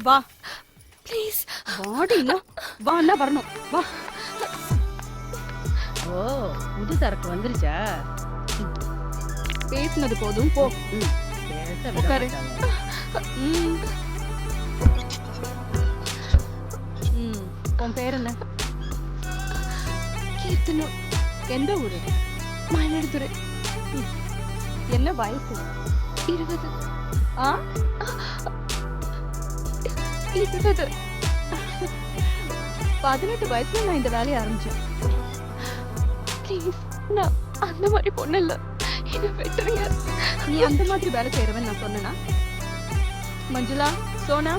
வா ப்ளீஸ் வாடி இல்ல வா அண்ணா வரணும் வா ஓ புது சரக்கு வந்துருச்சா பேசினது போதும் போ உட்காரு உன் பேர் என்ன கீர்த்தனு எந்த ஊரு மயிலாடுதுறை என்ன வயசு 20 ஆ 18 வயசுல நான் இந்த வேலையை ஆரம்பிச்சேன் ப்ளீஸ் நான் அந்த மாதிரி பொண்ணு இல்ல, என்ன விட்டுருங்க. நீ அந்த மாதிரி வேலை செய்யறவன் நான் சொன்னேனா? மஞ்சுளா, சோனா,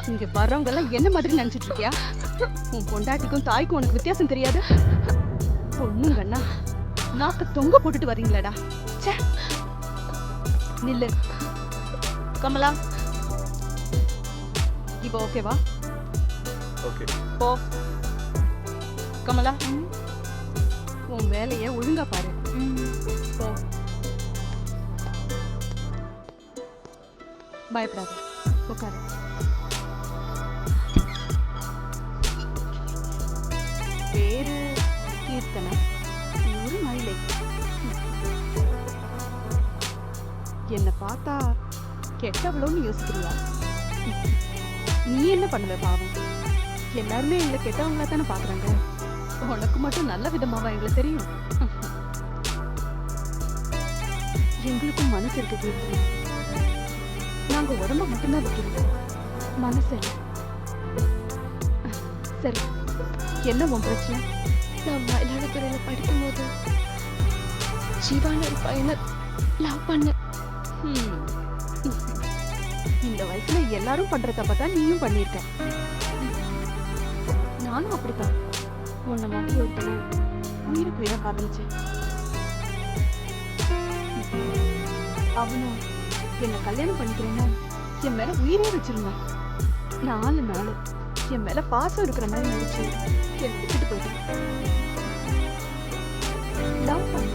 இங்க வர்றவங்க எல்லாம் என்ன மாதிரி நினைச்சிட்டு இருக்கியா? உன் பொண்டாட்டிக்கும் தாய்க்கும் உனக்கு வித்தியாசம் தெரியாது? பொண்ணுங்கண்ணா நாக்க தொங்க போட்டுட்டு வர்றீங்களாடா. ச்சே. நில்லு. கமலா, இப்போ ஓகேவா? ஓகே. போ. கமலா, உன் வேலைய ஒழுங்கா பாரு. போ. பயப்படாத, உட்காரு. பேரு கீர்த்தனா, ஒரு மயிலை. என்ன பார்த்தா கெட்டவளோன்னு யோசிக்கிறியா? நீ என்ன பண்ணுவ பாவம்? எல்லாருமே எங்களை கெட்டவங்களா தானே பாக்குறாங்க. உனக்கு மட்டும் நல்ல விதமாவா எங்களை தெரியும்? எங்களுக்கும் மனசு இருக்கு. நாங்க உடம்ப மட்டும்தான் வைக்கிறோம், மனசு இல்ல. சரி, என்ன உன் பிரச்சனை? நான் மயிலாடுதுறையில படிக்கும் போது ஜீவான ஒரு பையனை லவ் பண்ண. இந்த வயசுல எல்லாரும் பண்ற தப்பதான் நீயும் பண்ணிருக்க. நானும் அப்படித்தான். உன்னை மாதிரி ஒருத்தனை உயிருக்கு உயிரை காதலிச்சேன். அவனும் என்ன கல்யாணம் பண்ணிக்கிறேன்னு என் மேல உயிரே வச்சிருந்தான். 4 நாள் என் மேல பாசம் இருக்கிற மாதிரி நினைச்சு என்னை விட்டுட்டு போயிட்டான். லவ் பண்ண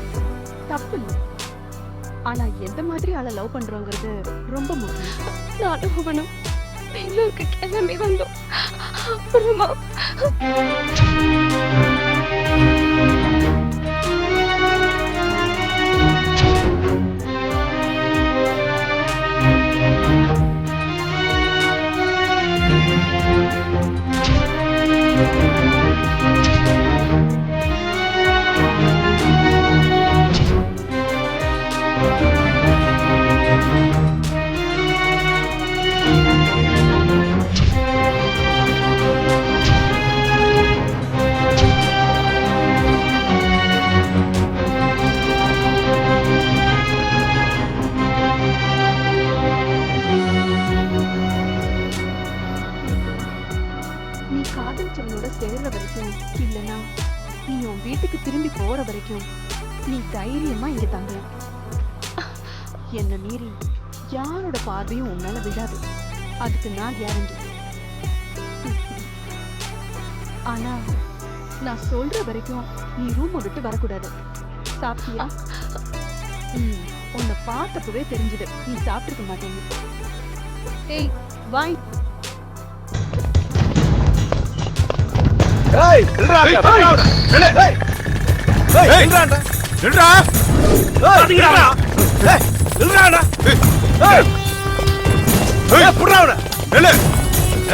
தப்பு இல்லை, ஆனா எந்த மாதிரி ஆளை லவ் பண்றோங்கிறது ரொம்ப முக்கியம். நானும் அவனும் பெங்களூருக்கு கிளம்பி வந்தோம். அப்புறமா நீ காதலிச்சவனோட சேர்ற வரைக்கும், இல்லனா நீ உன் வீட்டுக்கு திரும்பி போற வரைக்கும் நீ தைரியமா இங்க தங்கலாம். என்ன மீறி யாரோட பார்வையும் உன் மேல விழாது, அதுக்கு நான் கேரண்டி. ஆனா நான் சொல்ற வரைக்கும் நீ ரூமை விட்டு வரக்கூடாது. சாப்பிட்டியா? உன்னை பார்த்தப்பவே தெரிஞ்சது நீ சாப்பிட்டிருக்க மாட்டேங்க. ஏய் வாய். ஏய் நில்றா நில்லு. ஏய் ஏய் நில்றா நில்றா. ஏய் நில்றா. ஏய் நில்றாடா. ஏய் ஏய் புறா அவன. நில்லு.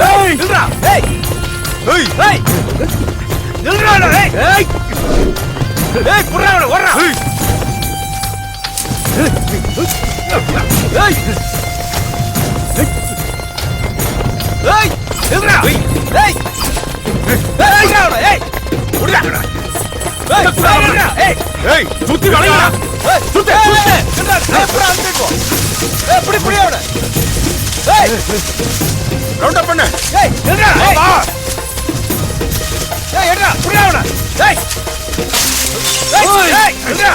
ஏய் நில்றா. ஏய் ஏய் ஏய் நில்றாடா. ஏய் ஏய் ஏய் புறா அவன ஓடுறா. ஏய் ஏய் ஏய் நில்றா. ஏய் ஏய் சுத்தி வளையா. சுத்தி எப்படி புரியவன. ஏய் ரவுண்ட் அப் பண்ணு. ஏய் நில்றா. வா. ஏய் எடுடா புரியவன. ஏய் ஏய் நில்றா.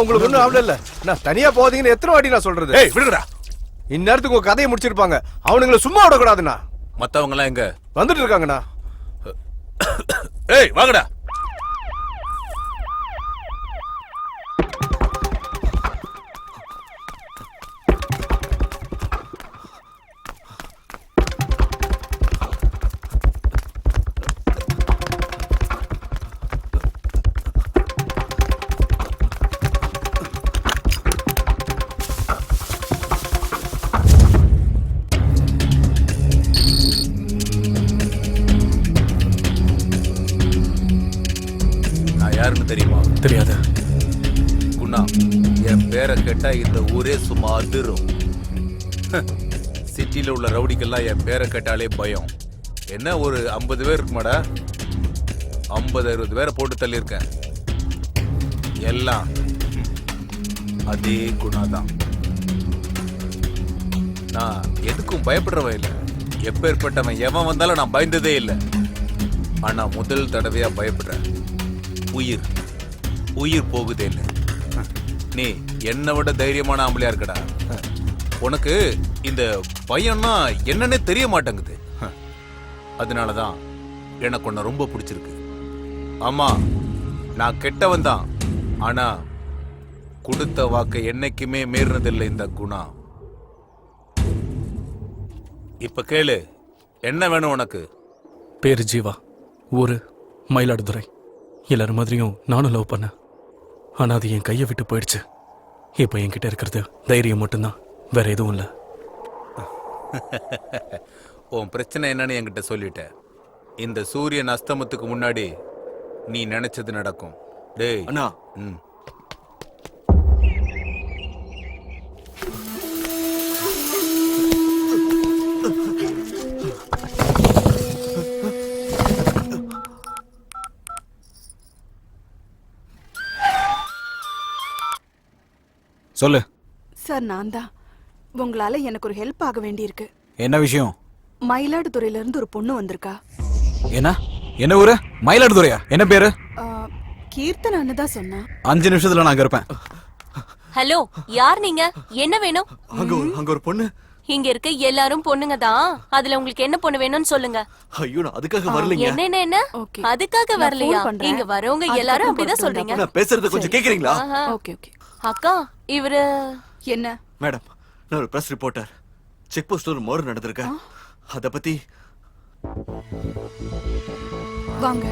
உங்களுக்கு ஒண்ணும் ஆவல இல்ல நான் தனியா போதீங்கன்னு எத்தனை வாட்டி நான் சொல்றது? ஏய் விடுங்கடா. இந்நேரத்துக்கு உங்க கதையை முடிச்சிருப்பாங்க. அவனுங்களை சும்மா விடக்கூடாதுண்ணா. மத்தவங்க எல்லாம் எங்க? வந்துட்டு இருக்காங்கண்ணா. ஏய் வாங்கடா. யாருன்னு தெரியுமா? தெரியாது. குணா, என் பேரை கேட்டா இந்த ஊரே சும்மா அதிரும். சிட்டில உள்ள ரவுடிக்கெல்லாம் என் பேரை கேட்டாலே பயம். என்ன ஒரு 50 பேர் இருக்குமாடா? 50-60 பேரை போட்டு தள்ளியிருக்கேன். எல்லாம் அதே குணா தான். நான் எதுக்கும் பயப்படுறவன் இல்லை. எப்பேற்பட்டவன் எவன் வந்தாலும் நான் பயந்ததே இல்லை. ஆனா முதல் தடவையா பயப்படுறேன். உயிர் உயிர் போகுதேன்னு. நீ என்னை விட தைரியமான ஆம்பளையா இருக்கடா. உனக்கு இந்த பையன்னா என்னன்னே தெரிய மாட்டேங்குது. அதனாலதான் எனக்கு உன்னை ரொம்ப பிடிச்சிருக்கு. ஆமா, நான் கெட்டவன் தான். ஆனா கொடுத்த வாக்கை என்னைக்குமே மீறினதில்லை இந்த குணா. இப்ப கேளு, என்ன வேணும் உனக்கு? பேரு ஜீவா, ஊரு மயிலாடுதுறை. எல்லாரும் மாதிரியும் நானும் லவ் பண்ணேன். ஆனா அது என் கையை விட்டு போயிடுச்சு. இப்போ என்கிட்ட இருக்கிறது தைரியம் மட்டும்தான், வேற எதுவும் இல்லை. உன் பிரச்சனை என்னன்னு என்கிட்ட சொல்லிட்ட. இந்த சூரியன் அஸ்தமத்துக்கு முன்னாடி நீ நினைச்சது நடக்கும். டேய் அண்ணா. சொல்லு சார், நான் தான். உங்களால எனக்கு ஒரு ஹெல்ப் ஆக வேண்டியிருக்கு. என்ன விஷயம்? மயிலாடுதுறையில இருந்து ஒரு பொண்ணு வந்திருக்கா. என்ன ஊரு? மயிலாடுதுறையா? என்ன பேரு? கீர்த்தனான்னு தான் சொன்னா. 5 நிமிஷத்துல நான் அங்க இருப்பேன். ஹலோ, யார் நீங்க? என்ன வேணும்? அங்க ஒரு பொண்ணு. இங்க இருக்க எல்லாரும் பொண்ணுங்க தான். அதுல உங்களுக்கு என்ன பொண்ணு வேணும்னு சொல்லுங்க. ஐயோ, நான் அதுக்காக வரலைங்க. என்ன அதுக்காக வரலையா? இங்க வரவங்க எல்லாரும் அப்படிதான் சொல்றீங்க. நான் பேசுறத கொஞ்சம் கேக்குறீங்களா? Okay okay. அக்கா, இவரு என்ன? மேடம், நான் ஒரு பிரஸ் ரிப்போர்ட்டர். செக் போஸ்ட்ல ஒரு மர்டர் நடந்திருக்கு. அத பத்தி வாங்க.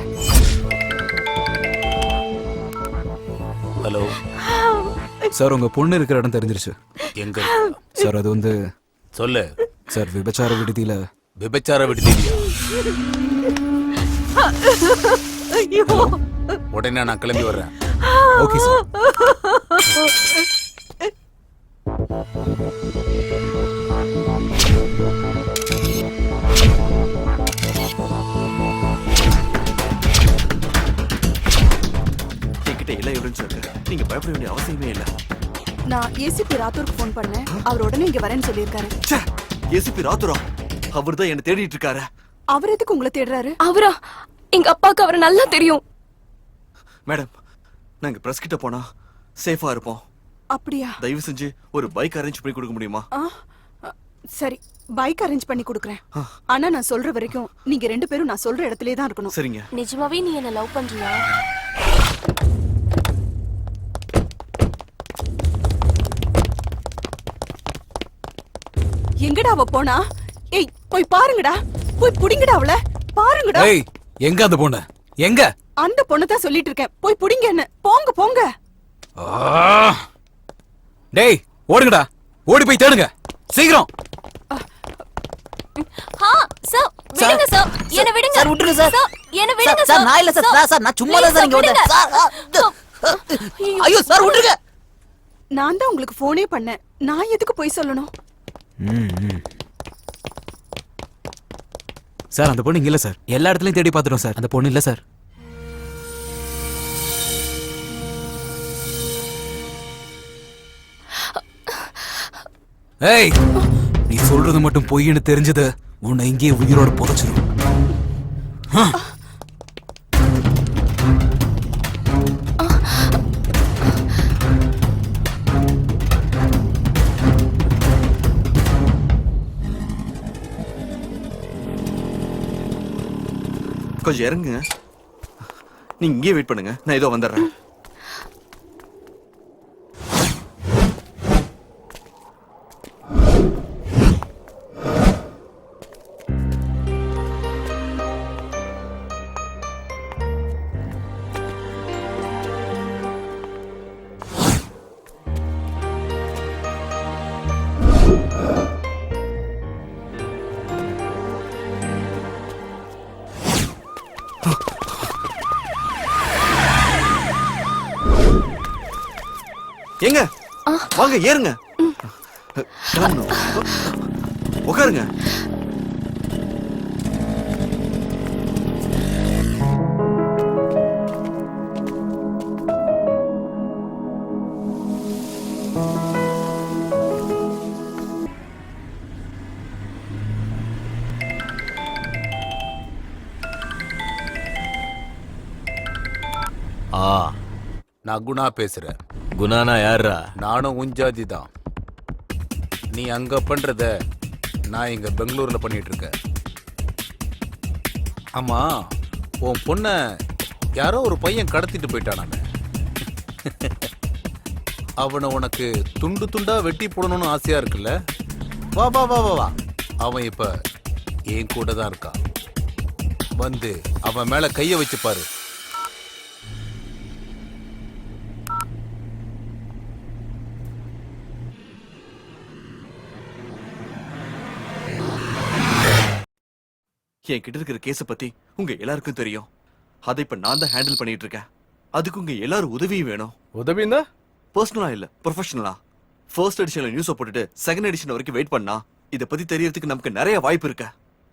ஹலோ சார், உங்க பொண்ணு இருக்கிற இடம் தெரிஞ்சிருச்சு. எங்க சார்? அது வந்து சொல்லு சார், விபச்சார விடுதியில. விபச்சார விடுதியிலையா? உடனே நான் கிளம்பி வர்றேன். Okay sir. என்கிட்ட எல்லா எவிடன்ஸும் இருக்கு. நீங்க பயப்பட வேண்டிய அவசியமே இல்ல. நான் ஏசிபி ராத்தூருக்கு ஃபோன் பண்ணேன். அவர் உடனே இங்க வரேன்னு சொல்லியிருக்காரு. ஏசிபி ராத்துரா? அவர் தான் என்ன தேடிட்டு இருக்காரு. அவர் எதுக்கு உங்களை தேடுறாரு? அவரா? எங்க அப்பாவுக்கு அவரை நல்லா தெரியும். மேடம், நாங்க பிரஸ் கிட்ட போனா சேஃபா இருப்போம். அப்படியா? தயவு செஞ்சு ஒரு பைக் அரேஞ்ச் பண்ணி கொடுக்க முடியுமா? சரி, பைக் அரேஞ்ச் பண்ணி கொடுக்குறேன். ஆனா நான் சொல்ற வரைக்கும் நீங்க 2 பேரும் நான் சொல்ற இடத்துலயே தான் இருக்கணும். சரிங்க. நிஜமாவே நீ என்ன லவ் பண்றியா? எங்கடா அவ போனா? ஏய், போய் பாருங்கடா. போய் புடிங்கடா அவள. பாருங்கடா. ஏய், எங்க அந்த பொண்ணு? எங்க? அந்த பொண்ணு தான் சொல்லிட்டு இருக்கேன். போய் புடிங்கன்னு. போங்க போங்க. டேய், ஓடுங்கடா. ஓடி போய் தேடுங்க. சீக்கிரம். சார் விடுங்க சார். என்ன விடுங்க. சார் விட்டுருங்க சார். என்ன விடுங்க சார் நான் இல்ல சார். சார் நான் சும்மா தான் சார் இங்க வந்தேன். சார் ஐயோ சார் விட்டுருங்க. நான் தான் உங்களுக்கு போனே பண்ணேன். நான் எதுக்கு போய் சொல்லணும்? சார் அந்த பொண்ணு இங்க இல்ல சார். எல்லா இடத்துலயும் தேடி பார்த்துட்டோம் சார். அந்த பொண்ணு இல்ல சார். ஏய், நீ சொல்றது மட்டும் பொய்ன்னு தெரிஞ்சது உன்னை இங்கேயே உயிரோட புதைச்சிரும். கொஞ்சம் இறங்குங்க. நீங்க இங்கே வெயிட் பண்ணுங்க, நான் ஏதோ வந்துடுறேன். எங்க வாங்க ஏறுங்க. உட்காருங்க. நான் குணா பேசுறேன். குணானா யாரா? நானும் உஞ்சாதி தான். நீ அங்க பண்றத நான் இங்க பெங்களூர்ல பண்ணிட்டு இருக்கேன். ஆமா, உன் பொண்ண யாரோ ஒரு பையன் கடத்திட்டு போயிட்டானாமே. அவனை உனக்கு துண்டு துண்டா வெட்டி போடணும்னு ஆசையா இருக்குல்ல? வா வா வா வா வா. அவன் இப்ப என் கூட தான் இருக்கான். வந்து அவன் மேல கைய வச்சு பாரு. என்கிட்ட இருக்கிற கேஸ பத்தி உங்க எல்லாருக்கும் தெரியும். அதை இப்ப நான் தான் ஹேண்டில் பண்ணிட்டு இருக்கேன். அதுக்கு உங்க எல்லாரும் உதவியும் வேணும். உதவினா பர்சனலா இல்ல, ப்ரொஃபஷனலா. ஃபர்ஸ்ட் எடிஷன்ல நியூஸ் போட்டுட்டு செகண்ட் எடிஷன் வரைக்கும் வெயிட் பண்ணா இத பத்தி தெரியறதுக்கு நமக்கு நிறைய வாய்ப்பு இருக்கு.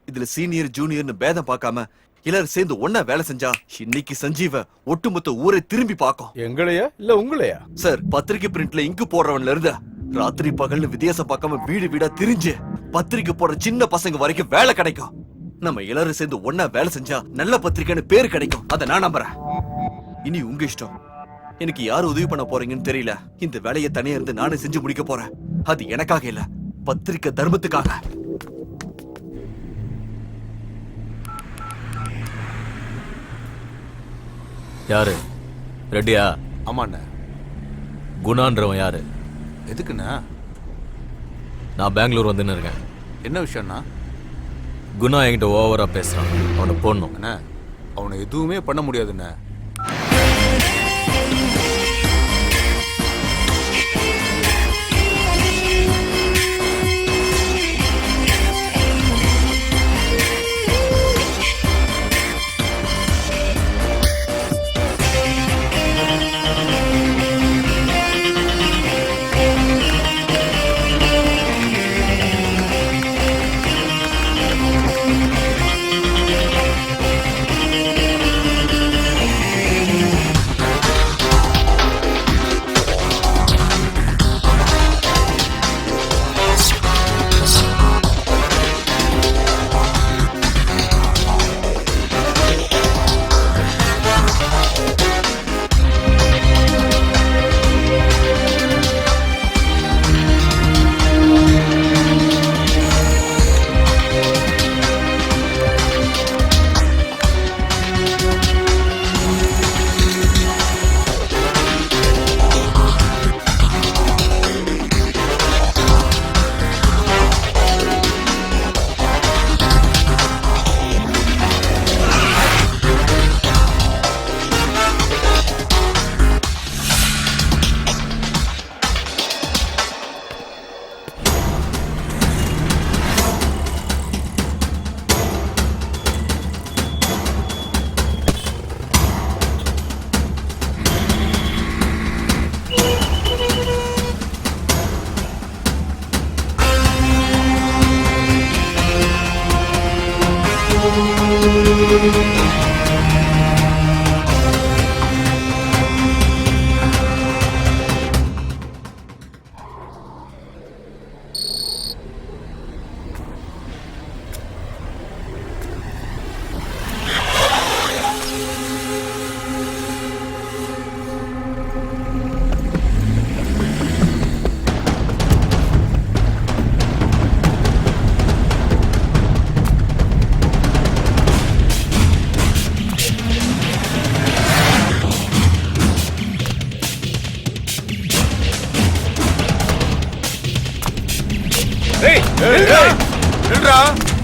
இதுல சீனியர் ஜூனியர்னு பேதம் பார்க்காம எல்லாரும் சேர்ந்து ஒன்னா வேலை செஞ்சா இன்னைக்கு சஞ்சீவ ஒட்டுமொத்த ஊரை திரும்பி பார்க்கும். எங்களையா இல்ல உங்களையா? சார், பத்திரிக்கை பிரிண்ட்ல இங்கு போடுறவன்ல இருந்து ராத்திரி பகல்னு வித்தியாசம் பார்க்காம வீடு வீடா திரிஞ்சு பத்திரிக்கை போடுற சின்ன பசங்க வரைக்கும் வேலை கிடைக்கும். நம்ம எல்லாரும் சேர்ந்து ஒன்னா வேலை செஞ்சா நல்ல பத்திரிக்கைன்னு பேர் கிடைக்கும். அதை நான் நம்புறேன். இனி உங்க இஷ்டம். எனக்கு யாரு உதவி பண்ண போறீங்கன்னு தெரியல. இந்த வேலையை தனியா இருந்து நானே செஞ்சு முடிக்க போறேன். அது எனக்காக இல்ல, பத்திரிக்கை தர்மத்துக்காக. யாரு? ரெடியா? ஆமாண்ண. குணான்றவன் யாரு? எதுக்குண்ணா? நான் பெங்களூர் வந்துன்னு இருக்கேன். என்ன விஷயம்னா? குணா என்கிட்ட ஓவரா பேசுறான். அவனை போடணும். அண்ணா, அவனை எதுவுமே பண்ண முடியாதுண்ணே.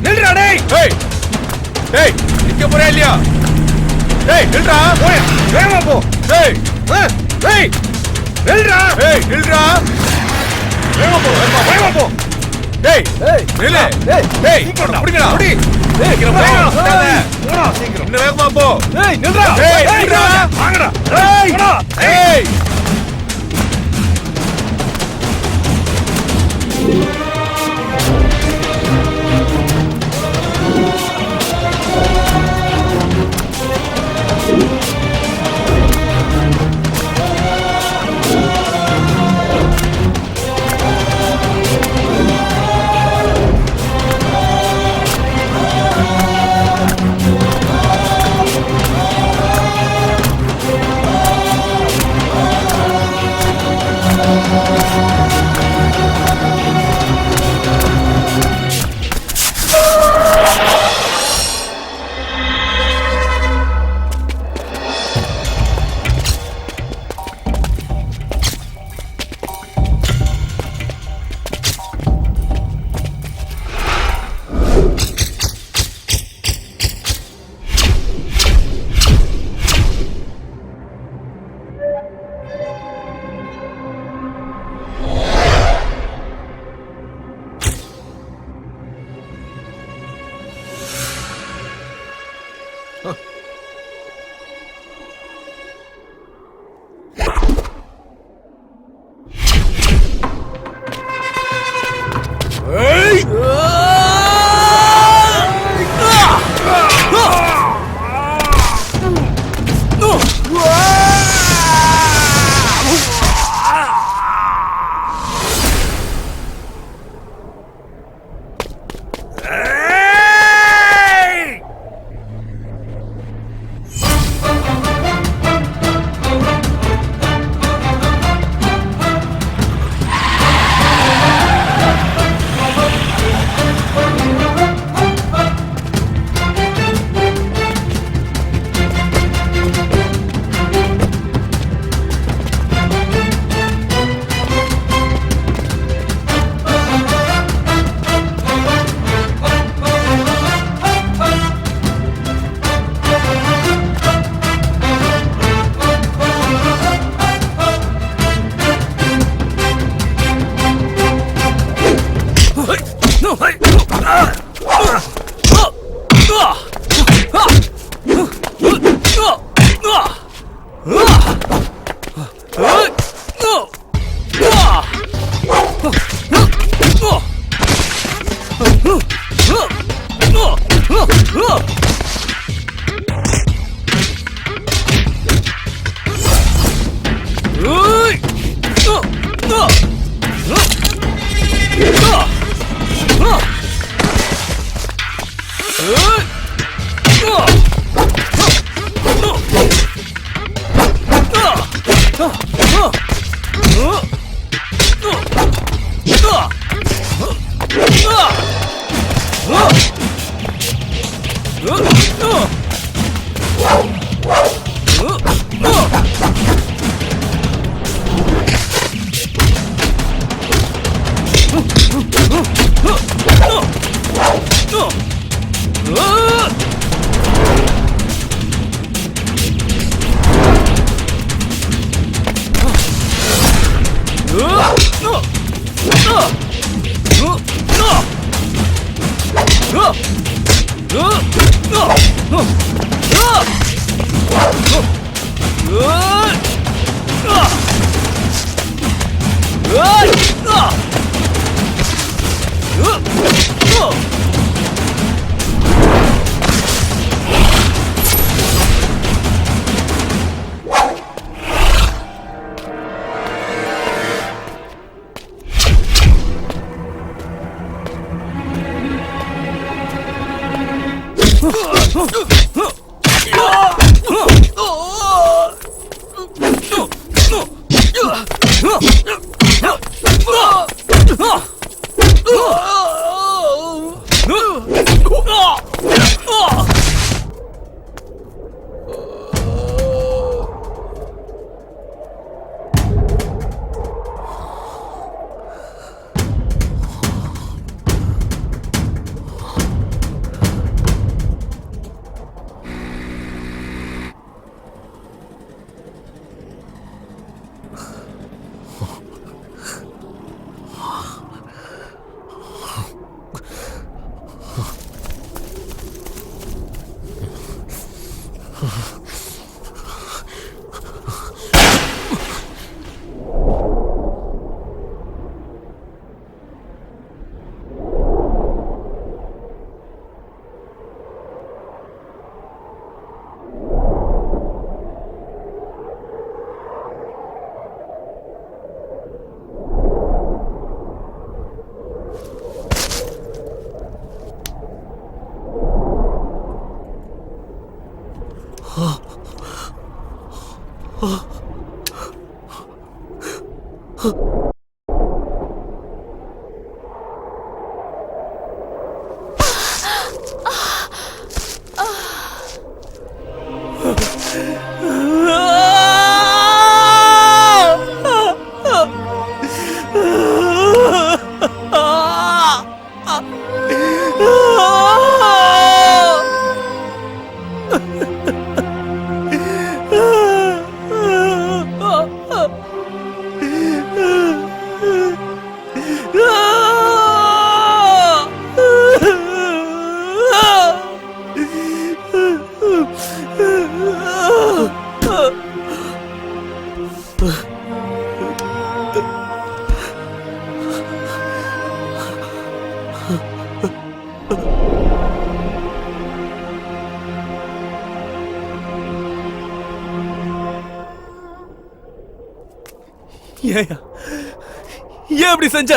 நில்றா டேய் டேய் நிக்க போறே இல்லையா டேய் நில்றா போய் வேகமா போ டேய் டேய் நில்றா நில்றா வேகமா போ டேய் நில்லு டேய் புடிங்கடா புடி டேய் சீக்கிரம் இன்னும் வேகமா போ டேய் நில்றா வாங்கடா டேய் ஏன் அப்படி செஞ்ச?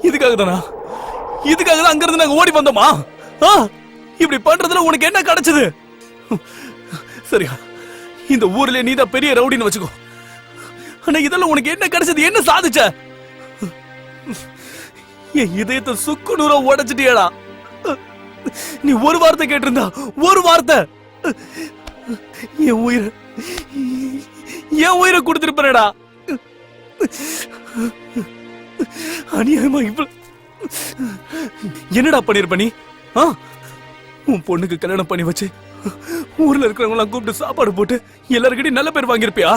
இதுக்காக தானா? இதுக்காக தான் அங்க இருந்து நாங்க ஓடி வந்தோமா? இப்படி பண்றதுல உனக்கு என்ன கிடைச்சது? சரியா, இந்த ஊர்ல நீதான் பெரிய ரவுடின்னு வச்சுக்கோ. ஆனா இதெல்லாம் உனக்கு என்ன கிடைச்சது? என்ன சாதிச்ச? என் இதயத்தை சுக்கு நூறா உடைச்சிட்டியடா. நீ ஒரு வார்த்தை கேட்டிருந்தா, ஒரு வார்த்தை, என் உயிரை கொடுத்திருப்பேடா. அநியாயமா இப்ப என்னடா பண்ணிருப்ப நீ? உன் பொண்ணுக்கு கல்யாணம் பண்ணி வச்சு ஊர்ல இருக்கிறவங்க கூப்பிட்டு சாப்பாடு போட்டு எல்லாருக்கிட்டையும் நல்ல பேர் வாங்கிருப்பியா?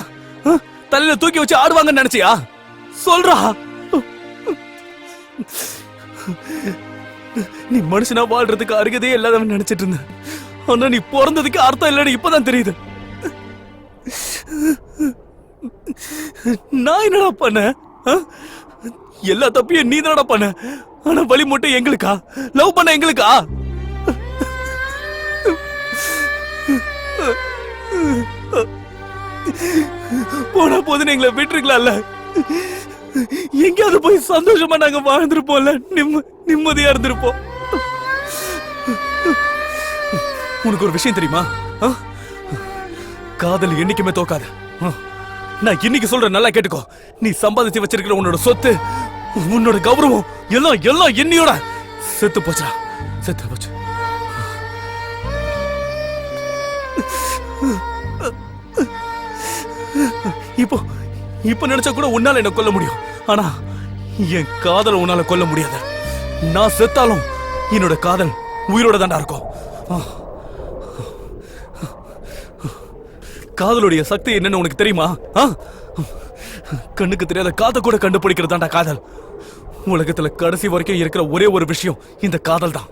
தலையில தூக்கி வச்சு ஆடுவாங்கன்னு நினைச்சியா? சொல்றா. நீ மனுஷனா வாழ்றதுக்கு அருகதே இல்லாதவன் நினைச்சிட்டு இருந்த. ஆனா நீ பிறந்ததுக்கு அர்த்தம் இல்லன்னு இப்பதான் தெரியுது. நான் என்னடா பண்ண? எல்லா தப்பையும் நீ தானடா பண்ண. ஆனா வழி மட்டும் எங்களுக்கா? லவ் பண்ண எங்களுக்கா? போனா போதுன்னு எங்களை விட்டுருக்கலாம்ல. எங்கேயாவது போய் சந்தோஷமா நாங்க வாழ்ந்திருப்போம்ல, நிம்மதியா இருந்திருப்போம். உனக்கு ஒரு விஷயம் தெரியுமா? காதல் என்னைக்குமே தோக்காது. நான் இன்னைக்கு சொல்றேன், நல்லா கேட்டுக்கோ. நீ சம்பாதிச்சு வச்சிருக்கிற உன்னோட சொத்து, உன்னோட கௌரவம் எல்லாம் எல்லாம் என்னையோட செத்து போச்சுடா, செத்து போச்சு. இப்போ இப்ப நினைச்சா கூட உன்னால என்ன கொல்ல முடியும். ஆனா என் காதலை உன்னால கொல்ல முடியாது. நான் செத்தாலும் என்னோட காதல் உயிரோட தாண்டா இருக்கும். காதலுடைய சக்தி என்னன்னு உனக்கு தெரியுமா? கண்ணுக்கு தெரியாத காதை கூட கண்டுபிடிக்கிறதாண்டா காதல். உலகத்துல கடைசி வரைக்கும் இருக்கிற ஒரே ஒரு விஷயம் இந்த காதல் தான்.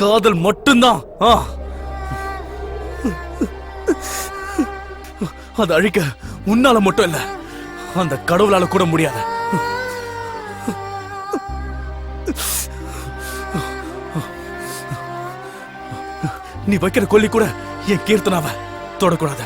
காதல் மட்டும்தான். அது அழிக்க உன்னால மட்டும் இல்ல, அந்த கடவுளால கூட முடியாது. நீ வைக்கிற கொல்லி கூட என் கீர்த்தனாவை தொடக்கூடாது.